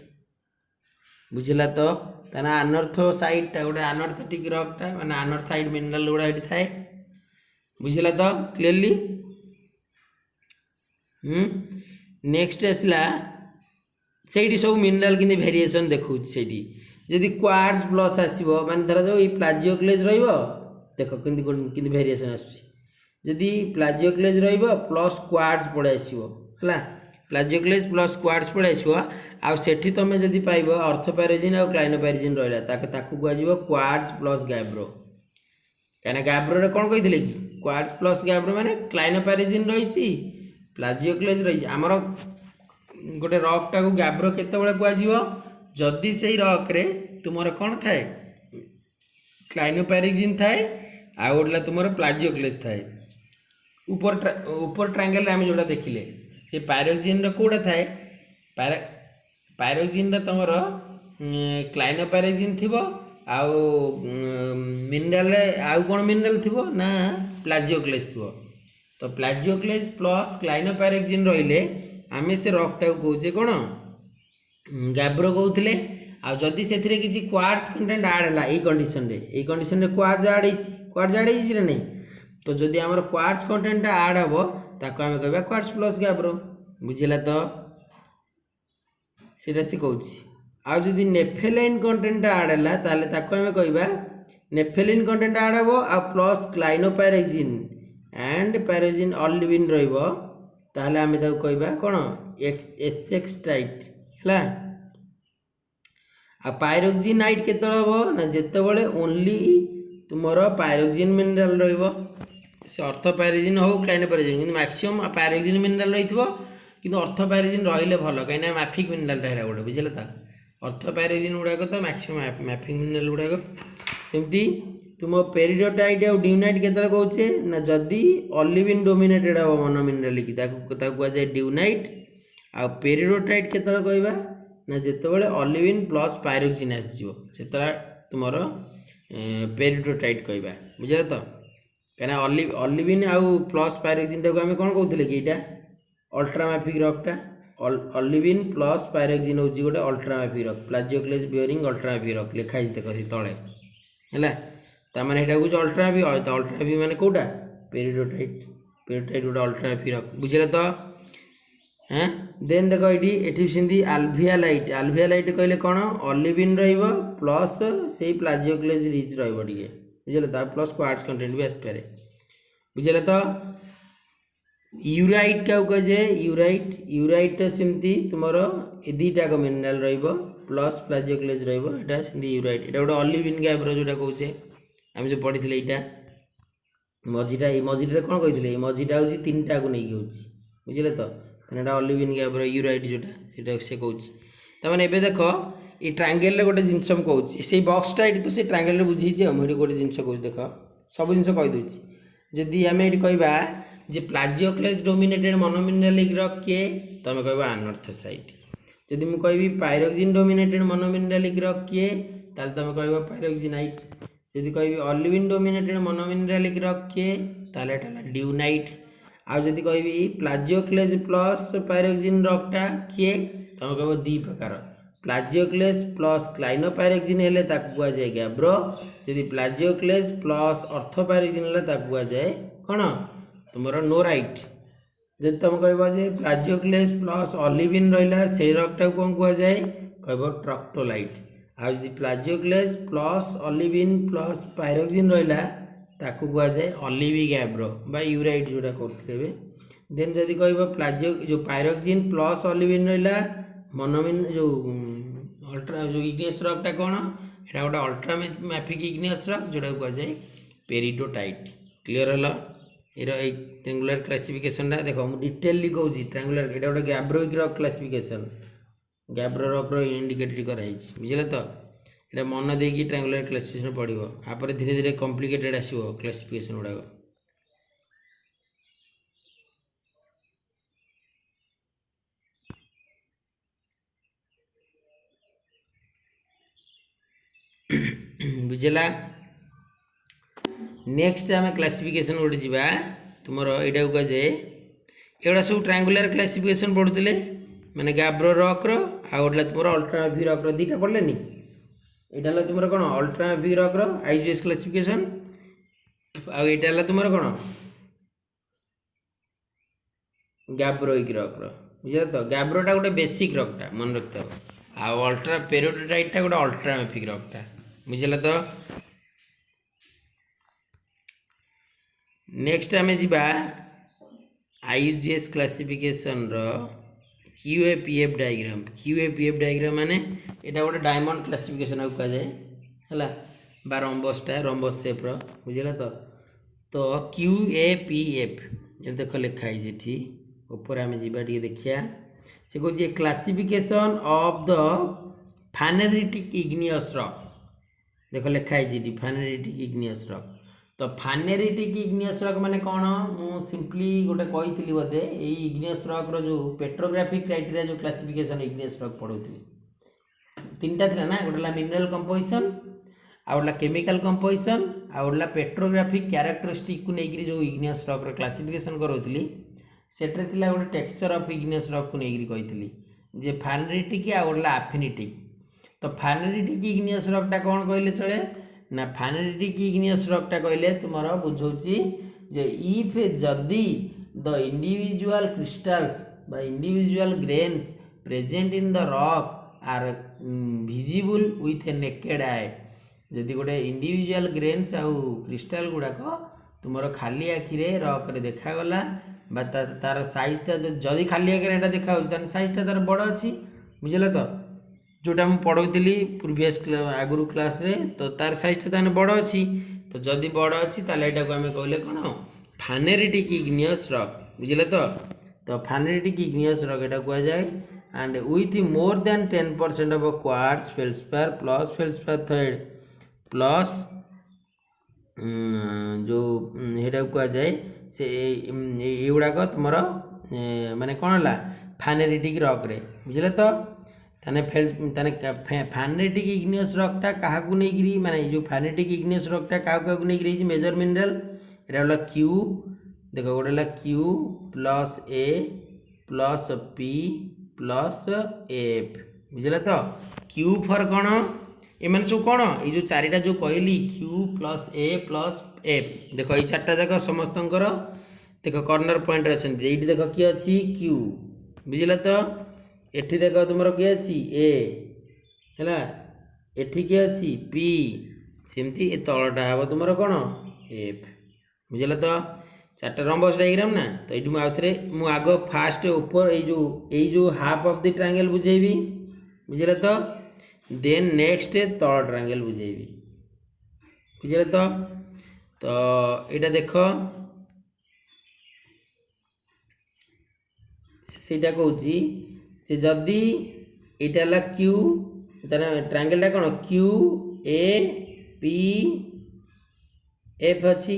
बुझला तो आनर्थ साइडटा गोटे आनर्थटिक रॉकटा माने आनर्थाइड मिनराल गुड़ा ये थाए बुझला तो क्लीयरली नेक्स्ट आसला से सब मिनराल कि भेरिएसन देखा से जदि क्वार्ट्ज प्लस आसो माने धर जो ये प्लाजियोक्लेज देख कि भेरिएसन आसुच्छी प्लाजियोक्लेज प्लस क्वार्ट्ज पड़े आसो है प्लाजियोक्लेज प्लस क्वार्ट्ज पड़े आसो आठी तुम जदि पाइब अर्थोपैराजिन और क्लाइनोपैराजिन रहा कहु क्वार्ट्ज प्लस गैब्रो कहीं गैब्रो कौन कही कि क्वार्ट्ज प्लस गैब्रो माने क्लाइनोपैराजिन रही प्लाजियोक्लेज रही आमर गोटे रॉकटा को गैब्रो केतबेले कहजिवो जदि से रॉक रे तुमर कौन थाए क्लाइनोपैराजिन थाए आ गोटे तुमर प्लाजियोक्लेज थाए ऊपर ट्रायंगल आम जोटा देखिले से पायरोक्सिन कोड़ा थाए पायरोक्सिन तुमर क्लाइनोपैराजिन थिबो आउ मिनराल आउ कौन मिनराल थिबो ना प्लाजियोक्लेज थिबो तो प्लाजियोक्लेज प्लस क्लाइनोपैराक्सिन रहिले आमे से रॉकटा को कहे कौन गैब्रो कहते आदि से किसी क्वार्ट्ज कंटेंट आड है यही कंडीशन रे क्वार्ट्ज आड ना नहीं तो जदि आमर क्वार्ट्ज कंटेंट आड हम ताको आमे कहबा क्वार्ट्ज प्लस गैब्रो बुझिला तो सीटा से कहूँ आदि नेफेलाइन कंटेंट आड है ताले ताको आमे कहबा नेफेलाइन कंटेंट आड हम आ प्लस क्लाइनोपैराक्सिन एंड पैराजिन ऑलिविन रहिबो ताले आमे ताको कहबा कोन एसेक्सटाइट हला आ पायरोक्सिनाइट केतळ हबो ना जेतेबेले ओनली तुमरो पायरोक्सिन मिनरल रहिबो से अर्थोपैराजिन हो क्लाइनोपैराजिन किंतु मैक्सिमम पायरोक्सिन मिनरल रहितबो किंतु अर्थोपैराजिन रहिले भलो कहिना मैफिक मिनरल रहला गोटे बुझिला ता अर्थोपैराजिन गुडाको तो मैक्सिमम मैफिक मिनरल गुडाको सेमती तुम पेरिडोटाइट और ड्यूनाइट केतले कहूचे ना जदि ऑलिविन डोमिनेटेड हम मन मिनरालिक कहुए ड्यूनाइट आ पेरिडोटाइट केतले कहबा ना जितेबाला ऑलिविन प्लस पायरोक्सिन आसो से तुम पेरिडोटाइट कहबा बुझे तो कहीं ऑलिविन आउ प्लस पायरोक्सिन टाक आम कौन कहते कि यहाँ अल्ट्रामाफिक रॉकटा ऑलिविन प्लस पायरोक्सिन हूँ गोटे अल्ट्रामाफिक रॉक प्लाजियोक्लेज बियरिंग अल्ट्रामाफिक रॉक लिखाई देख तले है ताने यहाँ कौन अल्ट्रामाफिक अल्ट्रामाफिक माने कौटा पेरिडोटाइट गोटे अल्ट्रामाफिक रॉक बुझे तो हाँ देन देख ये सेमती आल्वियालाइट कहले कौन ऑलिविन प्लस से प्लाजियोक्लेज रिच रे बुझे प्लस क्वार्ट्ज कंटेंट भी आसपे बुझे तो यूराइट क्या कहे यूराइट सेमती तुम दुईटाक मिनराल प्लस प्लाजियोक्लेज रहा यूराइट ये गोटे ऑलिविन गैब्रो जोटा कहे आम जो पढ़ी यहाँ मझीटा मझीटा कौन कही मझीटा हूँ तीन टा को लेकिन हूँ बुझे तो ऑलिविन गैब्रो यूराइट जोटा से कहने एवं देख ये ट्रायंगल गोटे जिनस मुझे से बक्सटा ये तो से ट्रायंगल बुझे मुझे गोटे जिनस कहूँ देख सब जिन कहीदे जदि आम ये कहवा जे प्लाजियोक्लेज डोमिनेटेड मोनोमिनरालिक रॉक किए तुम कह अनर्थोसाइट जदि मुझे कहि पायरोक्सिन डोमिनेटेड मोनोमिनरालिक रॉक किए ताल तुम कह पायरोक्सिनाइट जदि कहि ऑलिविन डोमिनेटेड मोनोमिनरालिक रॉक किए ताल ड्यूनाइट आउ जदि कहि प्लाजियोक्लेज प्लस पायरोक्सिन रॉकटा किए तुम कह दी प्रकार प्लाजियोक्लेज प्लस क्लाइनोपैराक्सिन हेले ताकू कहुए गैब्रो जदि प्लाजियोक्लेज प्लस अर्थोपैराक्सिन हेले ताकू कहुए कौन तुम नोराइट जब तुम कह प्लाजियोक्लेज प्लस ऑलिविन रहा से रॉकटा कौन कहुए कह ट्रक्टोलाइट आ प्लाजियोक्लेज प्लस ऑलिविन प्लस पायरोक्सिन रहा ताकू कहुए ऑलिवी गैब्रो बा यूराइट जोटा करते देन जदि कह प्लाजियो जो पायरोक्सिन प्लस ऑलिविन रहा मोनोमिन जो अल्ट्रा जो इग्नियस रॉकटा कौन यहाँ गोटे अल्ट्रामैफिक इग्नियस रॉक जोटा कहुए पेरिडोटाइट क्लीयर है ये ट्रायंगुलर क्लासिफिकेशन देख मुझे डिटेलली कहूँ ट्रायंगुलर ये गोटे gabbroic rock classification gabbro rock indicated कराई बुझे तो ये मन देकी ट्रायंगुलर क्लासिफिकेशन पढ़ो आप धीरे धीरे कॉम्प्लिकेटेड आसो क्लासिफिकेशन गुड़ाक बुझेगा। नेक्स्ट आम क्लासिफिकेशन गोटे जा तुम यहाँ कह जाए एगुड़ा सब ट्रायंगुलर क्लासिफिकेशन पढ़ुले माने गैब्रो रॉक रो आ गोटे तुम अल्ट्रामेफिक रॉक रो दीटा पढ़लेनी। यहाँ तुम कौन अल्ट्रामेफिक रॉक रो आईजीएस क्लासिफिकेशन आईटा तुम कौन गैब्रोइक रॉक रो बुझे तो। गैब्रोटा गोटे बेसिक रॉकटा मन रखता आ अल्ट्रा पेरियोडाइटा गोटे अल्ट्रामेफिक रॉकटा बुझेगा तो। नेक्स्ट आम जा आईयूजीएस क्लासिफिकेशन रो क्यूएपीएफ डायग्राम। क्यूएपीएफ डायग्राम माने एटा गोटे डायमंड क्लासिफिकेशन आ कह जाए है बा रंबसटा रंबस सेप रो बुझेगा तो। तो क्यूएपीएफ ये देख लिखाई जी ऊपर आम जा देखिया से कौन classification of the phaneritic igneous rock देख लिखाई जी फानेरिटिक इग्नियस रॉक। तो फानेरिटिक इग्नियस रॉक माने कौन मु सिंपली गोटे कही बोधे ये इग्नियस रॉक रो जो पेट्रोग्राफिक क्राइटेरिया जो क्लासिफिकेशन इग्नियस रॉक पढ़ुली तीन टा ना गोटे मिनरल कंपोजिशन आउला केमिकल कंपोजिशन आउला पेट्रोग्राफिक क्यारेक्टरिस्टिक को लेकर जो इग्नियस रॉक रो क्लासिफिकेशन करोली सेटे थिला गोटे टेक्सचर ऑफ इग्नियस रॉक को लेकर कही जे फानेरिटिक आउला एफिनिटिक। तो फानेरिटिक इग्नियस रॉकटा कौन कहले चले ना फानेरिटिक इग्नियस रॉकटा कहले तुम बुझौची जे इफ जदि द इंडिविजुअल क्रिस्टल्स बा individual grains present in the rock are visible with a naked eye जदि गोटे इंडिविजुअल ग्रेन्स आउ क्रिस्टाल गुड़ाक तुम खाली आखिरे रॉक रे देखागला बा तार साइजटा जदि खाली आगे देखा साइजटा तार बड़ अच्छी बुझे तो जोटा मुझे पढ़ौली प्रिवियस आगुरी क्लास रे तो तार साइजटा ताने बड़ अच्छी। तो जदि बड़ अच्छी ताले एटा को आमे कहले कोन फानेरिटिक इग्नियस रॉक बुझले तो। तो फानेरिटिक इग्नियस रॉक एटा कह जाए and with more than 10% of quartz feldspar plus feldspar third plus जो हेटा कह जाए से युड़ाक तुम माने कौन है फानेरिटिक रॉक रे बुझले तो। ताने फानेरिटिक इग्नियस रॉकटा क्या नहीं माने जो फानेरिटिक इग्नियस रॉकटा क्या नहीं मेजर मिनरल एटा होला क्यू देख गोटे क्यू प्लस ए प्लस पी प्लस एफ बुझे तो। क्यू फॉर कौन एम सब कौन ये जो चारिटा जो कहली क्यू प्लस ए प्लस एफ देख ये चार्टा जाक समस्त देख कॉर्नर पॉइंट अच्छा ये देख किए अच्छी क्यू बुझे तो। एठी देख तुम किए अच्छी ए है एठी किए अच्छी पी सेमती ए तलटा हम तुम कौन एफ बुझे तो। चार्टा रंबस डायग्राम ना तो ये मुझे आग फास्ट ऊपर जो हाफ ऑफ द ट्रायंगल बुझेबी बुझे तो देन नेक्स्ट तल ट्रायंगल बुझेबी बुझे तो। तो यहाँ देख सेटा कहूँ जदि यहाँ क्यू तार ट्रायंगलटा कौन क्यू ए पी एफ अच्छी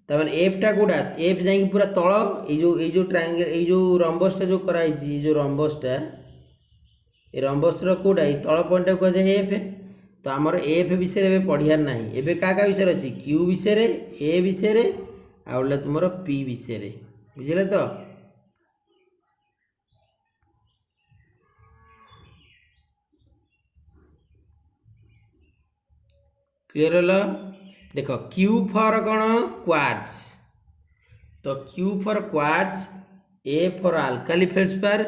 तमें एफटा कौटा एफ जा पूरा तल ये जो ट्रायंगल ये रंबसटा जो कराई जो रंबसटा ये रंबसर कौटा ये तल पॉइंट कह जाए एफ। तो आमर एफ विषय पढ़ियार ना एवं क्या विषय अच्छी क्यू विषय ए विषय आउला तुम पी विषय बुझे तो। क्लियर हल देख क्यू फॉर कौन क्वार्ट्ज तो Q for quartz A for alkali feldspar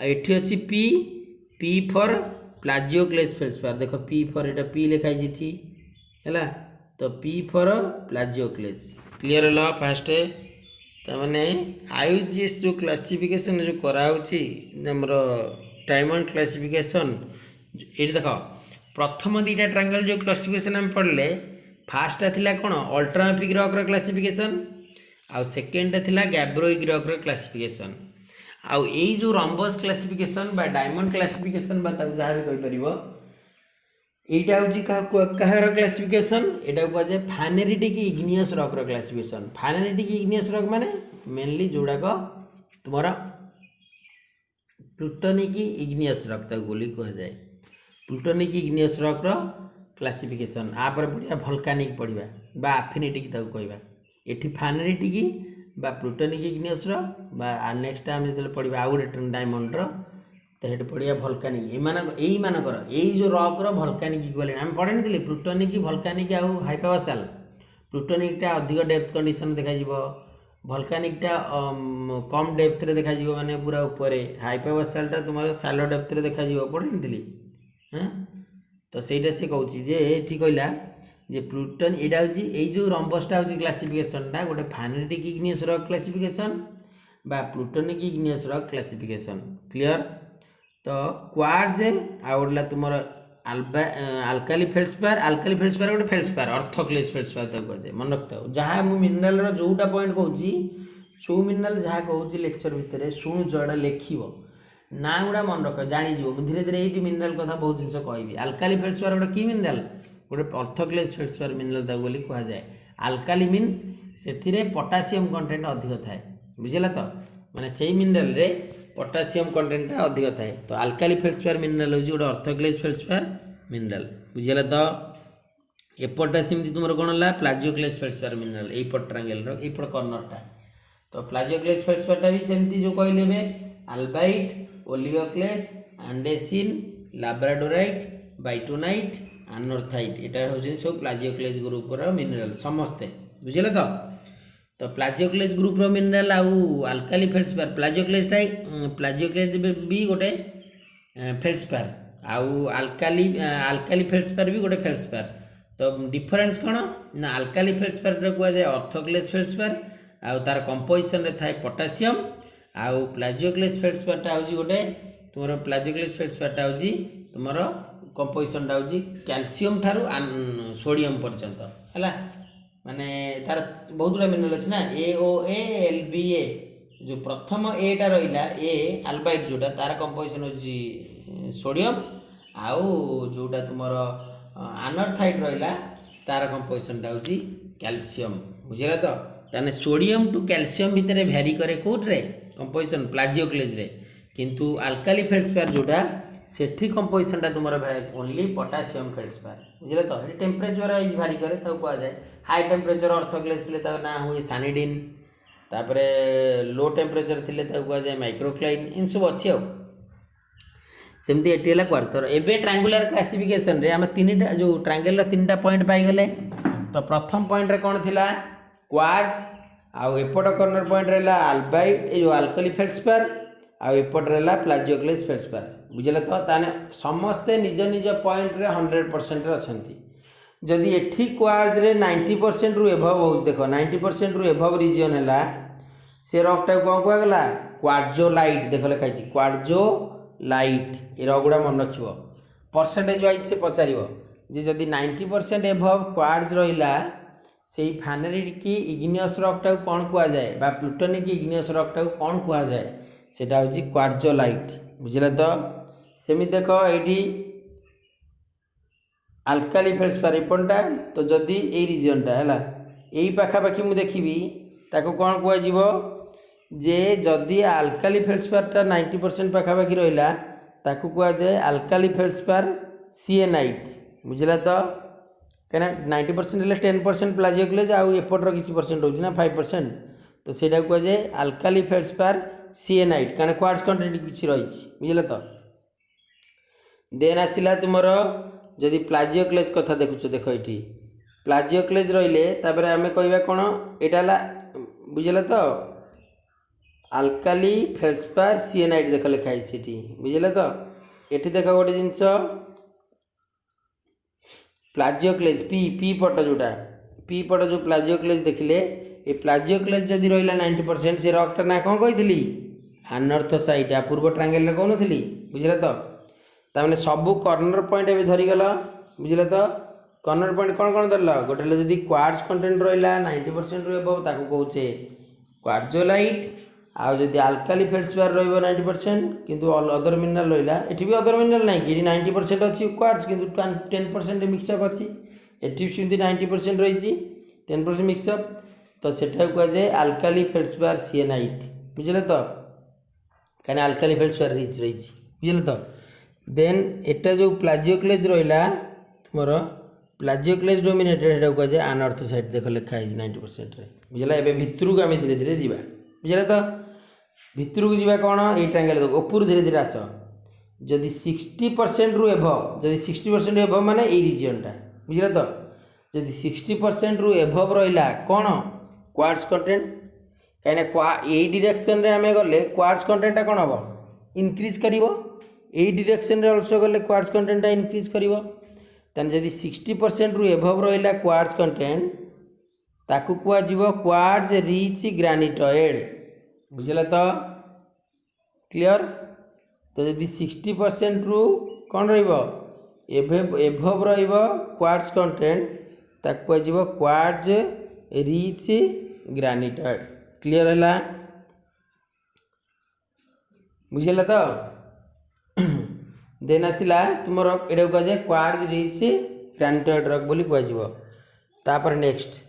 एठी अच्छी P P for plagioclase feldspar देख पी फॉर एटा पी लिखाई है तो पी फॉर प्लाजियोक्लेस क्लियर हल फास्ट तमाने आईयूजीएस जो क्लासिफिकेशन जो करामर डायमंड क्लासिफिकेशन ये देख प्रथम दीटा ट्रायंगल जो क्लासिफिकेशन आम पढ़ले फास्टा थिला कौन अल्ट्रामेफिक रॉक रो क्लासिफिकेशन आउ सेकेंडटा थिला गैब्रोइक रॉक रो क्लासिफिकेशन आउ यही जो रंबस क्लासिफिकेशन बा डायमंड क्लासिफिकेशन बा ताकू जहाँ भी कहि परिबो एटा होची कहार क्लासिफिकेशन एटा को जाए फानेरिटिक इग्नियस रॉक रो क्लासिफिकेशन। फानेरिटिक इग्नियस रॉक माने मेनली जोड़ाक तुम्हारा प्लूटोनिक इग्नियस रॉक ताकू बोली कह जाए प्लूटोनिक इग्नियस रॉक रो क्लासिफिकेशन आपर पढ़िया भल्कानिक पढ़िया बा आफिनिटिक ताको कहवा एठी फानेरिटिक बा प्लूटोनिक इग्नियस नेक्स्ट टाइम जो पढ़ा आउ गोटे डायमंड तो ये पढ़िया भल्कानिक यही मानकर यही जो रक्र भल्कानिक इक्वालेंट आम पढ़े नी प्लूटोनिक भल्कानिक आउ हाइपावासाल प्लूटोनिकटा अधिक डेप्थ कंडीशन देखा भल्कानिकटा कम डेप्थ रे देखा माने पूरा ऊपर हाइपावासालटा तुम सालो डेप्थ रे देखा पढ़े नी हाँ तो सहीटा से कहूँ जे ये कहला जे प्लूटन यहाँ हूँ यही जो रंबसटा हूँ क्लासिफिकेशनटा गोटे फानेटिक इग्नियस क्लासिफिकेशन बा प्लूटोनिक इग्नियस क्लासिफिकेशन क्लियर। तो क्वार्ट्ज आउला तुम आल्काली फेल्सपायर गोटे फेल्सपायर अर्थक्लेस फेल्सपायर तक कहुए मन रखता जहाँ मुझे मिनराल जोटा पॉइंट कहूँ जो मिनराल जहाँ कहूँ लेक्चर भितर शुणुच एटा लिख ना गुड़ा मन रख जानीज धीरे धीरे ये मिनराल कथा बहुत जिन कहि आल्काली फेल्सपायर गोटे कि मिनराल गोटे अर्थक्लेस फेल्सपायर मिनराल तक बोली कहुए आल्काली मीन्स से पोटासियम कंटेंट अधिक थाए बुझेगा तो माने से मिनराल रे पोटासियम कंटेंट अधिक थाए तो आल्काली फेल्सपायर मिनराल हूँ गोटे अर्थक्लेस फेल्सपायर मिनराल बुझेगा तो एपटा सेमती तुम कौन है प्लाजियोक्लेस फेल्सपायर मिनराल यपट ट्रांगेल रपट कर्नरटा तो प्लाजियोक्लेस फेल्सपायर भी सेमती जो कहले अल्बाइट ओलियोक्लेस आंडेसिन लाब्राडोराइट बाइटोनाइट आनोर्थाइट यहाँ हूँ सब प्लाजियोक्लेस ग्रुप मिनराल समस्ते बुझे तो प्लाजियोक्लेस ग्रुप मिनराल आउ आल्काली फेल्सपायर प्लाजियोक्लेस भी गोटे फेल्सपायर आउ आल्काली फेल्सपायर भी गोटे फेल्सपायर तो डिफरेन्स कौन ना आल्काली फेल्सपायर कहुए अर्थक्लेस फेल्सपायर आउ तार कंपोजिशन रे थाए पोटासियम आउ प्लाजियोक्लेस फेल्सपायरटा हूँ गोटे तुम प्लाजियोक्लेस फेल्सपायरटा हूँ तुम कंपोजिशनटा हूँ कैल्शियम ठारू सोडियम पर्यंत है माने तार बहुत गुड़ा मिनरल अच्छी ना AOA जो प्रथम एटा रहा ए आल्बाइट जोटा तार कंपोजिशन हूँ सोडियम आउ जोटा तुम आनर्थाइट रहा तार कंपोजिशनटा हूँ कैल्शियम बुझेगा तो ताने सोडियम टू कैल्शियम भितर भ्यारी करे कोट्रे कंपोजिशन प्लाजियोक्लेस रे किंतु आल्काली फेल्सपायर जोटा सेठी कंपोजिशनटा तुम ओनली पोटासियम फेल्सपायर बुझे तो ये टेम्परेचर वाइज भारी करे कह जाए हाई टेम्परेचर अर्थक्लेस थे ना हुए सानिडिन तापरे लो टेम्परेचर थे कह जाए माइक्रोक्लाइन इन सब अच्छी सेमती ये क्वार्टर एवं ट्रांगुलर क्लासिफिकेशन रे आम तीन जो ट्रांगेल तीन पॉइंट पाईगले तो प्रथम पॉइंट रे कौन थिला क्वार्ट्ज आउ एपट कर्नर पॉइंट रहा आल्बाइट जो आल्काली फेल्सपायर आउ एपट रहा प्लाजियोक्लेस फेल्सपायर बुझे तो ताने समस्ते निज निज पॉइंट रे 100% अच्छा जदि एठी क्वार्ट्ज रे 90% रु एभव हो देखो 90% रु एभव रीजन है से रकटा कौन कहगला क्वार्ट्जोलाइट देख लिखाई क्वार्ट्जोलाइट ये रगुड़ा मन रख परसेंटेज वाइज से पचार जदि 90% एभव क्वार्ट्ज रहा से फानेरिक इग्नियस रकटा कौन कहुए बा प्लूटोनिक इग्नियस रकटा कौन कहुए सेटा हूँ क्वार्ट्जोलाइट बुझे तो सेमि देख ये आल्काली फेल्सपायर एपटा तो जदि ये रिजनटा है यही पाखापाखि मुझे देखी ताको कौन कह जे जदि आल्काली फेल्सपायरटा 90% पाखापाखि रहा ताको कहुए आल्काली फेल्सपायर सिएनाइट बुझे तो कहीं 90% है 10% प्लाजियोक्लेस आउ एपटर किसी परसेंट होना 5% तो सेटा कहुए आल्काली फेल्सपायर सिएनाइट कारण क्वार्ट्ज कंटेंट किसी रही बुझे तो देन आसला तुमर जदि प्लाजियोक्लेस कथा देखुच देख ये प्लाजियोक्लेस रही आम कह कौन यहाँ बुझे तो आल्काली फेल्सपायर सिएनाइट देख लिखाई सी बुझे तो ये देख गोटे जिनस प्लाजियोक्लेस पी पट जोटा पी पट जो प्लाजियोक्लेस देखिले ये प्लाजियोक्लेस जदि रहा 90% से रकटा ना कौन कही आनर्थोसाइट आ पूर्व ट्रांगेल कौन थी बुझे तो ताने सबू कर्नर पॉइंट ए धरीगल बुझे तो कर्नर पॉइंट कौन कौन धरल गोटे जदि क्वार्ट्ज कंटेंट रहा 90% रु एबव ताको कहूचे क्वार्ट्जोलाइट आउ जदि आल्काली फेल्सपायर रहिबो 90% किंतु अदर मिनरल रहिला एठी भी अदर मिनरल नाही कि 90% अछि क्वार्ट्ज किंतु 10% मिक्सअप अछि एठी सिंधी 90% रहिछि 10% मिक्सअप तो सेटा को जाए आल्काली फेल्सपायर सिएनाइट बुझले तो कहीं आल्काली फेल्सपायर रिच रही बुझे तो देन एटा जो प्लाजियोक्लेस रहा तुमर प्लाजियोक्लेज डोमिनेटेड हेटा कह जाए अनअर्थोसाइट देख लिखाई 90% रे बुझला। एबे भितर को आम धीरे धीरे जीवा बुझला। तो भितर को जीवा कौन ये ट्रायंगल देख ऊपर धीरे धीरे आस। जदि 60% रु एभव जदि 60% एभव माने ये रिजियनटा बुझला। तो जदि 60% रु एभव रहा कौन क्वार्ट्ज कंटेंट कहीं ये डायरेक्शन रे आमे गले क्वार्ट्ज कंटेंटा कौन हम इनक्रीज करिवो। ये डायरेक्शन रे आल्सो गले क्वार्ट्ज कंटेंटा इनक्रीज करिवो। ताने जदि 60% रु एभव रहा क्वार्ट्ज कंटेंट ताकू कुआ जीवो क्वार्ट्ज रिच ग्रानिटॉइड बुझला। तो क्लियर। तो जदि 60% रु कौन रहिबो एभव रहिबो क्वार्ट्ज कंटेंट ताकू कुआ जीवो क्वार्ट्ज रिच ग्रानिटॉइड। क्लियर है बुझला। तो देन आसला तुम ये कह जाए क्वार्ट्ज रिच ग्रानिटॉइड रॉक बोली कह। तापर नेक्स्ट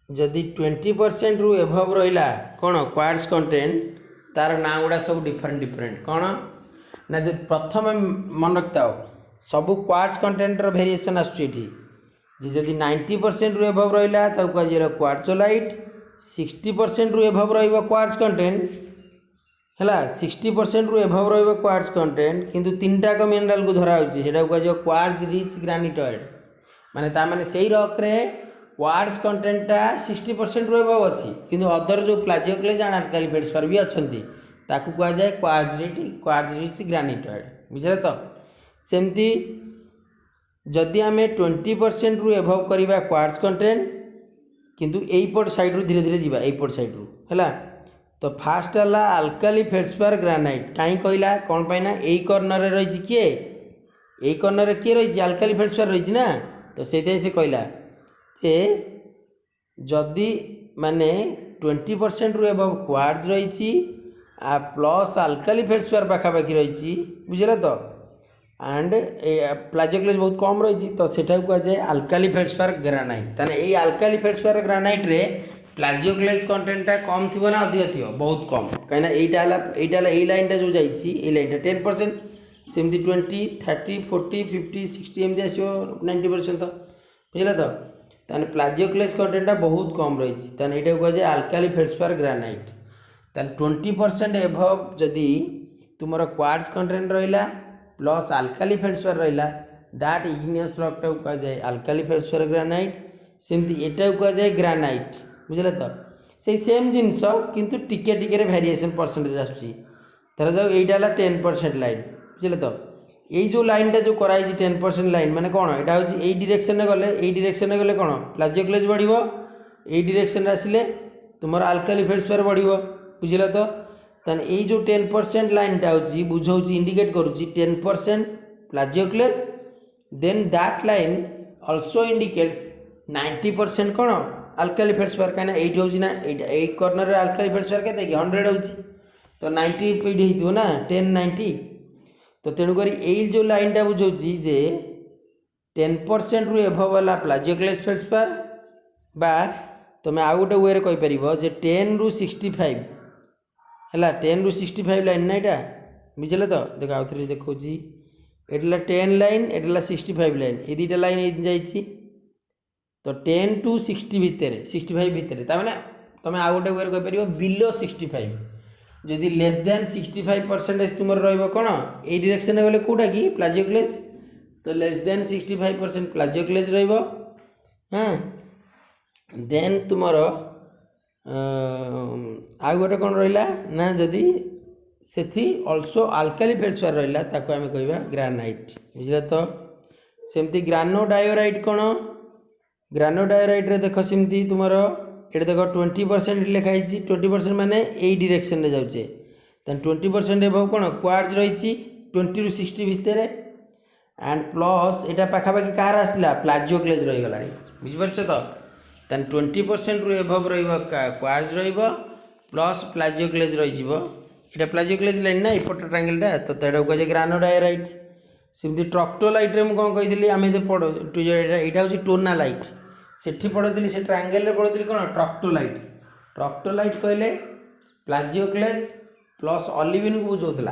जदि 20% रु एभव रहा कौन क्वार्ट्ज कंटेंट तार ना गुड़ा सब डिफरेंट डिफरेंट कौन ना। जो प्रथम मन रखता सब क्वार्ट्ज कंटेंट वेरिएशन आसुची जदि 90% रु एभव रहा तब कह क्वार्ट्जोलाइट। 60% रु एभव रहिबो क्वार्ट्ज कंटेंट है 60% रु एभव रहिबो क्वार्ट्ज कंटेंट किंतु तीनटा का मिनरल को धरा होची सेटा कह क्वार्ट्ज रिच ग्रानिटॉइड माने ता माने सेही रॉक रे क्वार्ट्ज कंटेंटा 60% रु एभव अछि किंतु अदर जो प्लाजियोक्लेज एंड अल्काली फेल्डस्पार भी अछंती ताकू कह जाए क्वार्ट्ज रिच ग्रानिटॉइड बुझले। तो सेमती जदि आम 20% रु एभव करवा क्वार्ट्ज कंटेंट किंतु एपट साइड रु धीरे धीरे जीवा एपट साइड रु है। तो फास्ट है अल्काली फेल्डस्पार ग्रानाइट कहीं कहला कौन पाइना यही कर्नर रही किए यही कर्नर किए रही अल्काली फेल्डस्पार रही ना। तो से कहला जे जदि माने 20% रु एभव क्वार्ट्ज रही प्लस अल्काली फेल्डस्पार पाखापाखि रही बुझला। तो एंड प्लाजियोक्लेज बहुत कम रही तो सेटा कह जाए अल्काली फेल्डस्पार ग्रानाइट। ताने ये अल्काली फेल्डस्पार ग्रानाइट रे प्लाजियोक्लेज कंटेंटा कम थी ना अधिक थी बहुत कम कहीं ये लाइनटा जो जाइए लाइनटा 10% सेमती 20 30 40 50 60 एमती आसो 90% तो बुझला। तो ताने प्लाजियोक्लेज कंटेंटा बहुत कम रही ये कह जाए अल्काली फेल्डस्पार ग्रानाइट। ताने 20% एभव जदि तुम क्वार्ट्ज कंटेंट रहा प्लस अल्काली फेल्डस्पार रहा दैट इग्नियस रॉक टा कह जाए अल्काली फेल्डस्पार ग्रानाइट। सेमती एटा कह जाए ग्रानाइट बुझला। तो से सेम जिनस किंतु टिके टिके वेरिएशन परसेंटेज आसुची धर जाओ यहीटा 10% लाइन बुझले। तो यही जो लाइनटा जो कराई 10% लाइन माने कौन यहाँ हूँ यही डायरेक्शन में गले यही डायरेक्शन में गले कौन प्लाजियोक्लेज बढ़ यही डायरेक्शन आसिले तुम अल्काली फेल्डस्पार बढ़ बुझल। तो ताने यही जो 10% लाइनटा हूँ बुझाऊँ इंडिकेट करुँची 10% plagioclase then that line also indicates 90% कौन अल्काली फेल्डस्पार कहीं ये हूँ ना ये कर्नर अल्काली फेल्डस्पार के 100 हो तो 90 पीढ़ी हो ना 10 90। तो तेणुक यही जो लाइनटा बुझाऊँ जे 10% रु एभव वाला प्लाजियोक्लेज फेल्डस्पार बा तुम आउ गोटे वे कहीपर जे 10 रु 65 है 10 रु 65 लाइन ना यहाँ बुझे। तो देख आउ थे देखा ये 10 लाइन ये 65 लाइन ये दुटा लाइन जाइए तो 10 to 60 भितर 65 भितर ताने तुम आउ गोटे वे कहीपर बिलो 65 जदि लेस दैन 65% तुम रौन ये डायरेक्शन गले कौटा कि प्लाजियोक्लेज तो लेस दैन 65% प्लाजियोक्लेज हाँ देन तुम आउ गोटे कौन रहा ना जदि से ऑल्सो अल्काली फेल्डस्पार रहा ताको आम कह ग्रानाइट बुझल। तो सेमती ग्रानोडायोराइट कौन ग्रानोडायोराइट रे देख सेमती तुम ये देख 20% लिखाई 20% माने यही डायरेक्शन में जाऊे 20% एभव कौन क्वार्ट्ज रही 20 रु 60 भितर एंड प्लस यहाँ पाखापाखि कार आसला प्लाजियोक्लेज रहीगला बुझिपार। तो 20% रु एभव क्वार्ट्ज प्लस प्लाजियोक्लेज रही ये प्लाजियोक्लेज लाइन ना इपट ट्रायंगलटा तो यहाँ कहे ग्रानोडायोराइट। सेमती ट्रक्टोलाइट मुझे कौन कही आम यहाँ हूँ टोनालाइट से पढ़ी से ट्रायंगल पढ़ी कौन ट्रक्टोलाइट ट्रक्टोलाइट कहले प्लाजियोक्लेज प्लस ऑलिविन को बुझाऊला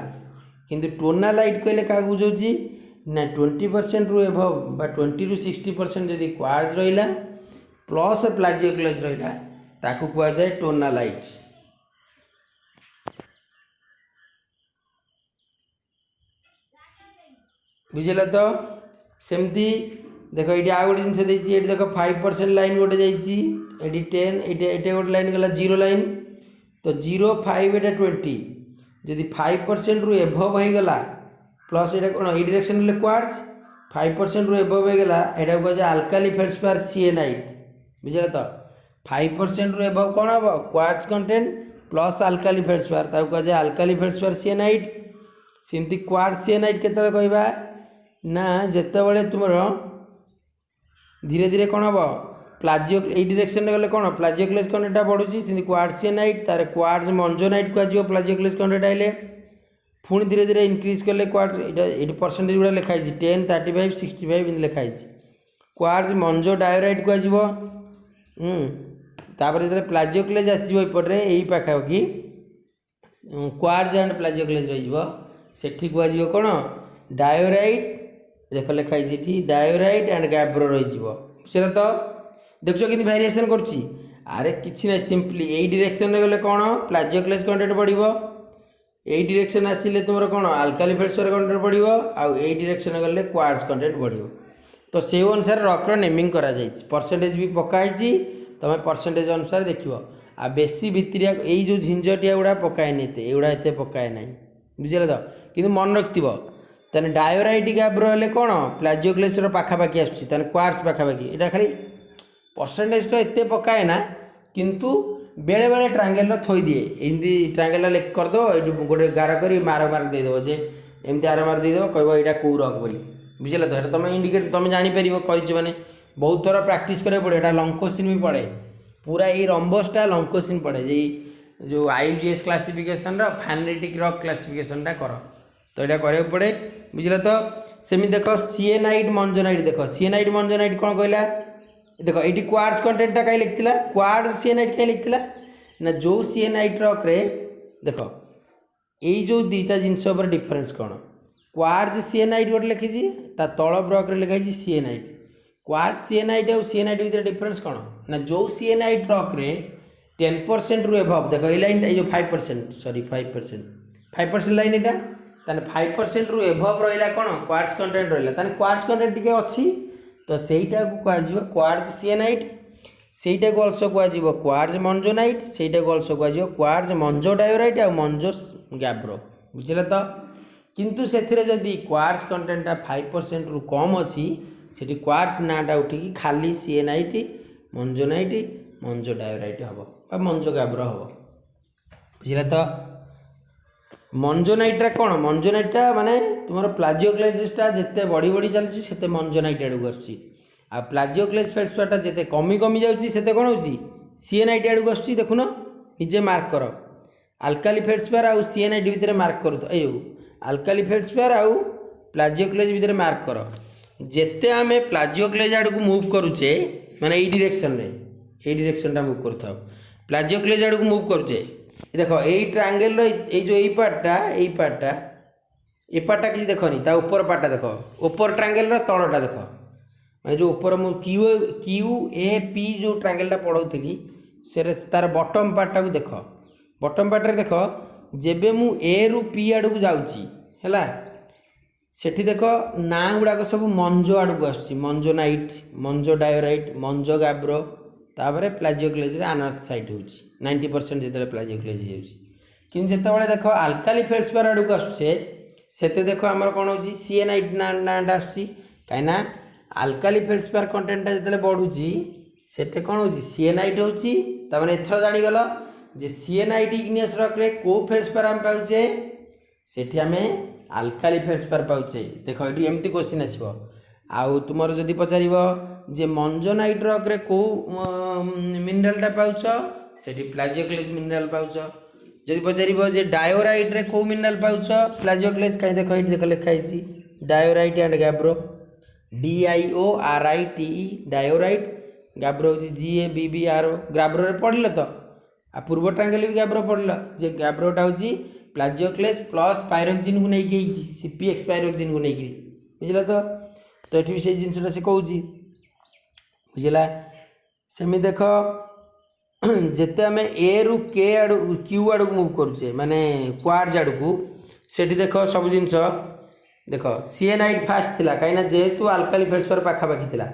किंतु टोनालाइट कहले क्या बुझाऊँ ना 20% रु एभव बा 20 रु 60% जदि क्वार्ट्ज रहिला प्लस प्लाजियोक्लेज रहिला ताकू कुआ जाए टोनालाइट। बुझिला तो सेमती देख ये आउ गोटे जिन देखिए देख 5% लाइन गोटे जाइए 10 ये गोटे लाइन गला 0 लाइन तो 0 5 एटा 20 जदि 5% रु एभव हो गला प्लस ये कौन ये डायरेक्शन क्वार्ट्ज 5% रु एभव हो गला एटा को जाए अल्काली फेल्डस्पार सिएनाइट। बुझिला तो 5% रु एभव कौन हम quartz content plus alkali feldspar ताको को जाए अल्काली फेल्डस्पार सिएनाइट। सेमती क्वार्ट्ज सिएनाइट केतले कहबा ना जेतेबेले तुमर धीरे धीरे कौन हम प्लाजियो ये डायरेक्शन गले कौन प्लाजियोक्लेज कंटेंट बढ़ुची सेमती क्वार्ट्ज सिएनाइट तार क्वार्ट्ज मंजोनाइट को जो प्लाजियोक्लेज कंटेंट आइले पुणी धीरे धीरे इंक्रीज कले क्वार्ट्ज ये परसेंटेज गुड़ा लिखाई 10 35 65 इन लिखाई क्वार्ट्ज मंजो डायोराइट को आजीव तापर जो प्लाजियोक्लेज आसपटे यही पाखापाखि क्वार्ट्ज एंड प्लाजियोक्लेज रही को कौन डायोराइट देख लिखाई डायोराइट एंड गैब्रो रही बुझे तो देखो कि वेरिएशन करुच्ची अरे किसी ना सिंपली यही डायरेक्शन गले कौन प्लाजियोक्लेज कंटेंट बढ़ यही डायरेक्शन आसिले तुम कौन अल्काली फेल्डस्पार कंटेंट बढ़ आउ यही डायरेक्शन गले क्वार्ट्ज कंटेंट बढ़ तो से अनुसार रॉकर नेमिंग करा परसेंटेज भी पकाई तुम परसेंटेज अनुसार देख आ बेसी भितरिया यही जो झिंझटिया गुड़ा पकाएनि एगुड़ा एत पकाए ना बुझे तो कि मन रखिव तेने डायोराइट गैब्रो हेल्ले कौन प्लाजियोक्लेज पाखापाखि आसुच्ची क्वार्ट्ज पाखापाखि यहाँ खाली परसेंटेज तो एत पकाए ना किंतु बेले बेले ट्रांगेल थोई दिए एमती ट्रांगेल लिख करदे ये गोटे गार कर मार मार देदेव जे एमती आर मार देदेव कह यहाँ कौ रक बोली बुझे तो तुम इंडिकेट तुम जापर कर बहुत थर प्राक्ट करा पड़े यहाँ लंग क्वेश्चन भी पड़े पूरा ये रंबसटा लंग क्वेश्चन पड़े जो IUGS क्लासिफिकेशन फानेटिक रक क्लासिफिकेशन कर तो यहाँ करा पड़े बुझे तो सेमी देख सिएनाइट मंजोनाइट देख सिएनाइट मंजोनाइट कौन कहला देख ये क्वार्ट्ज कंटेंटा कहीं लिखा क्वार्ट्ज सिएनाइट कहीं लिखा ना जो सिएनाइट रक रे देख यही जो दुईटा जिनस डिफरेन्स कौन क्वार्ट्ज सिएनाइट गोटे लिखी तल ब्रक लिखाई सिएनाइट क्वार्ट्ज सिएनाइट और सिएनाइट भितर डिफरेन्स कौन ना जो सिएनाइट रक रे 10% रु एभव देख ये लाइन ये 5% सॉरी 5% लाइन यहाँ ताने 5% रु एभव रहा कौन क्वार्ट्ज कंटेंट रहा क्वार्ट्ज कंटेंट टी अच्छी तो सहीटा को कह क्वार्ट्ज सिएनाइट सहीटा को अल्सो कह क्वार्ट्ज मंजोनाइट सहीटा को अल्सो कह क्वार्ट्ज मंजो डायोराइट आ मंजो गैब्रो बुझे तो किंतु से जदि क्वार्ट्ज कंटेंटा 5% रु कम अच्छी से क्वार्ट्ज नाटा उठिकी खाली सिएनाइट मंजोनाइट मंजो डायोराइट हम मंजो गैब्रो हम बुझे तो मंजोनाइटा कौन मंजोनाइटा माने तुम प्लाजियोक्लेजटा जिते बढ़ी बढ़ी चलुची से मंजोनाइट आड़क आसूँ आ प्लाजियोक्लेज फेल्डस्पारटा जिते कमी कमी जाऊँगी से कौन हो सिएनाइट आड़क आसूँ देखुन निजे मार्क कर अल्काली फेल्डस्पार आउ सिएनाइट भितर मार्क कर तो ये अल्काली फेल्डस्पार आउ प्लाजियोक्लेज भितर मार्क कर जिते आम प्लाजियोक्लेज आड़क मुव करुचे माने ये डायरेक्शन मुव कर प्लाजियोक्लेज आड़क मुव करुचे देख यही ट्रांगेल जो यही पार्टा ये पार्टा किसी देखनी ता ऊपर पार्टा देख ऊपर ट्रांगेल तलटा देख मैं जो ऊपर QAP जो ट्रांगेलटा पढ़ाऊली से तार बटम पार्टा को देख बटम पार्ट देख जेबे मु A रु P आड़क जाऊँगी सेठी देख ना गुड़ाक सब मंजो आड़क आसूँ मंजोनाइट मंजो डायोराइट मंजो गैब्रो तापर प्लाजियोक्लेज अनर्थ साइड हो 90% जो प्लाजियोक्लेज हो जिते देख अल्काली फेल्डस्पार आड़क आसुचे से देख आमर कौन हो सिएनाइट नाटा आसूँ कहीं अल्काली फेल्डस्पार कंटेंटा जो बढ़ुची से कौन हो सिएनाइट हो एथर जानीगल जे सिएनाइट इग्नियस रॉक रे को फेल्डस्पार आम पाचे से आम अल्काली फेल्डस्पार पाचे देख ये एमती क्वेश्चन आसो आउ तुम जदि पचार जे मंजोनाइट रॉक रे को मिनरालटा पाउच से प्लाजियोक्लेज मिनराल पाउच जदि पचार जे डायोराइट रे को मिनराल पाउच प्लाजियोक्लेज कहीं देख ये देख लिखाई diorite and gabbro DIORITE diorite gabbro हो GABBRO गैब्रो रे पढ़ल तो आ पूर्व ट्रांगेल भी गैब्रो पढ़ल जे गैब्रोटा हो प्लाजियोक्लेज प्लस पायरोक्सिन को लेकिन CPX पायरोक्सिन को लेकिन बुझिला तो ये से जिनटा से कहूँ बुझला सेमी देख जिते आम ए रु के आड़ क्यू आड़ को मुव करुचे माने क्वाड्स आड़ को सेठी देख सब जिनस देख सीएनाइट फास्ट थिला कहीं जेहेतु आल्काली फेल्सपार पाखापाखि थिला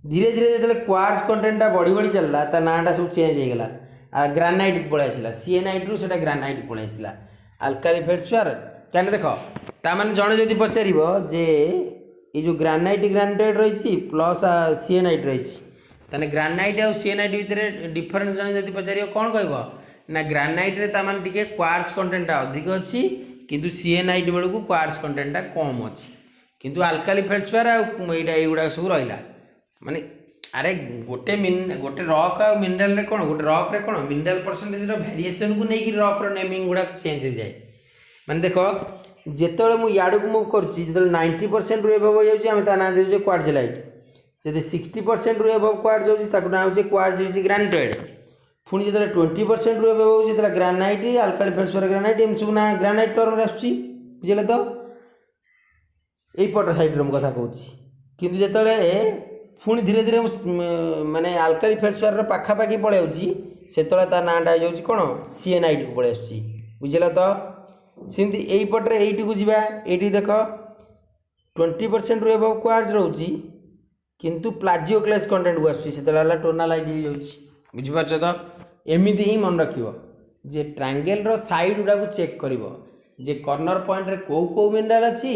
धीरे धीरे जो क्वार्ट्ज कंटेंटा बढ़ी बढ़ी चलला ता नाटा सब चेंज हो गला आ ग्रानाइट पळै आसिला सीएनाइट रु सेटा ग्रानाइट पळै आसिला आल्काली फेल्सपार कहीं देख ता माने जणे जदि पचारिबो जे ये जो ग्रानाइट ग्रानाइट रही प्लस सीएनाइट रही ताने ग्रानाइट और सीएनाइट भितर डिफरेन्स जन जब पचार कौन कह ना ग्रानाइट रे तामान टिके क्वार्ट्ज कंटेंटा अधिक अच्छी किंतु सीएनाइट बेलू को क्वार्ट्ज कंटेंटा कम अच्छी किंतु आल्काली फेल्सपार आईटा युवा सब रहा माने अरे गोटे गोटे रॉक आ मिनराल रे कौन गोटे रॉक रे कौन मिनराल परसेंटेज वेरिएशन को लेकिन रॉक रो नेमिंग गुड़ा चेंज हो जाए माने देख जिते मुझे याड़ को मुव कर 90% रु एबव हो जाए ना दे क्वार्ट्जलाइट जब 60% रु एबव क्वार्ट्ज हो ना हो क्वार्ट्ज ग्रानाइट पुणी जो 20% रु एबव हो ग्रानाइट आल्काली फेल्सपार ग्रानाइट एम सब ना ग्रानाइट टर्म आसुची बुझे तो यहीपट साइड कथा कहूँ किंतु जिते पुणी धीरे धीरे माने आल्काली फेल्सपार पाखापाखि पलि से नाटा हो कौन सीएनाइट को पलि आसुची बुझेगा तो सेमती यहीपटे यही को जीवा ये देख 20% रु एबव क्वार्ट्ज रोची किंतु प्लाजियोक्लेस कंटेंट को आसुची से टोनालाइट हो बुझिपार तो एमती ही मन रख जे ट्रायंगल रो साइड गुड़ा को चेक कर जे कॉर्नर पॉइंट रे कौ मिनराल अच्छी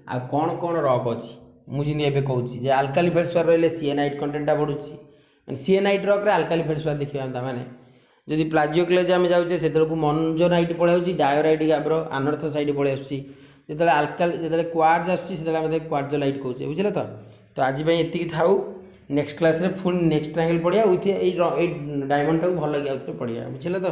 आ कौन कौन रॉक अच्छी मुझे कहूँ जे आल्काली फेल्सपार रही सीएनाइट कंटेंटा बढ़ुची सीएनाइट रॉक रे आल्काली फेल्सपार देखा मैंने जदि प्लाजियोक्लेज आम जाऊे से मनजोनाइट पलि डायोराइट गाब्रो आनर्थ साइड पलि आसो आल्काली जो क्वार्ट्ज आसमें क्वार्ट्जलाइट कहे बुझे तो आज ये थाऊ नेक्स्ट क्लास रे फुल नेक्स्ट ट्रायंगल पढ़िया विथ डायमंड टाक भल लगे पढ़िया बुझे तो।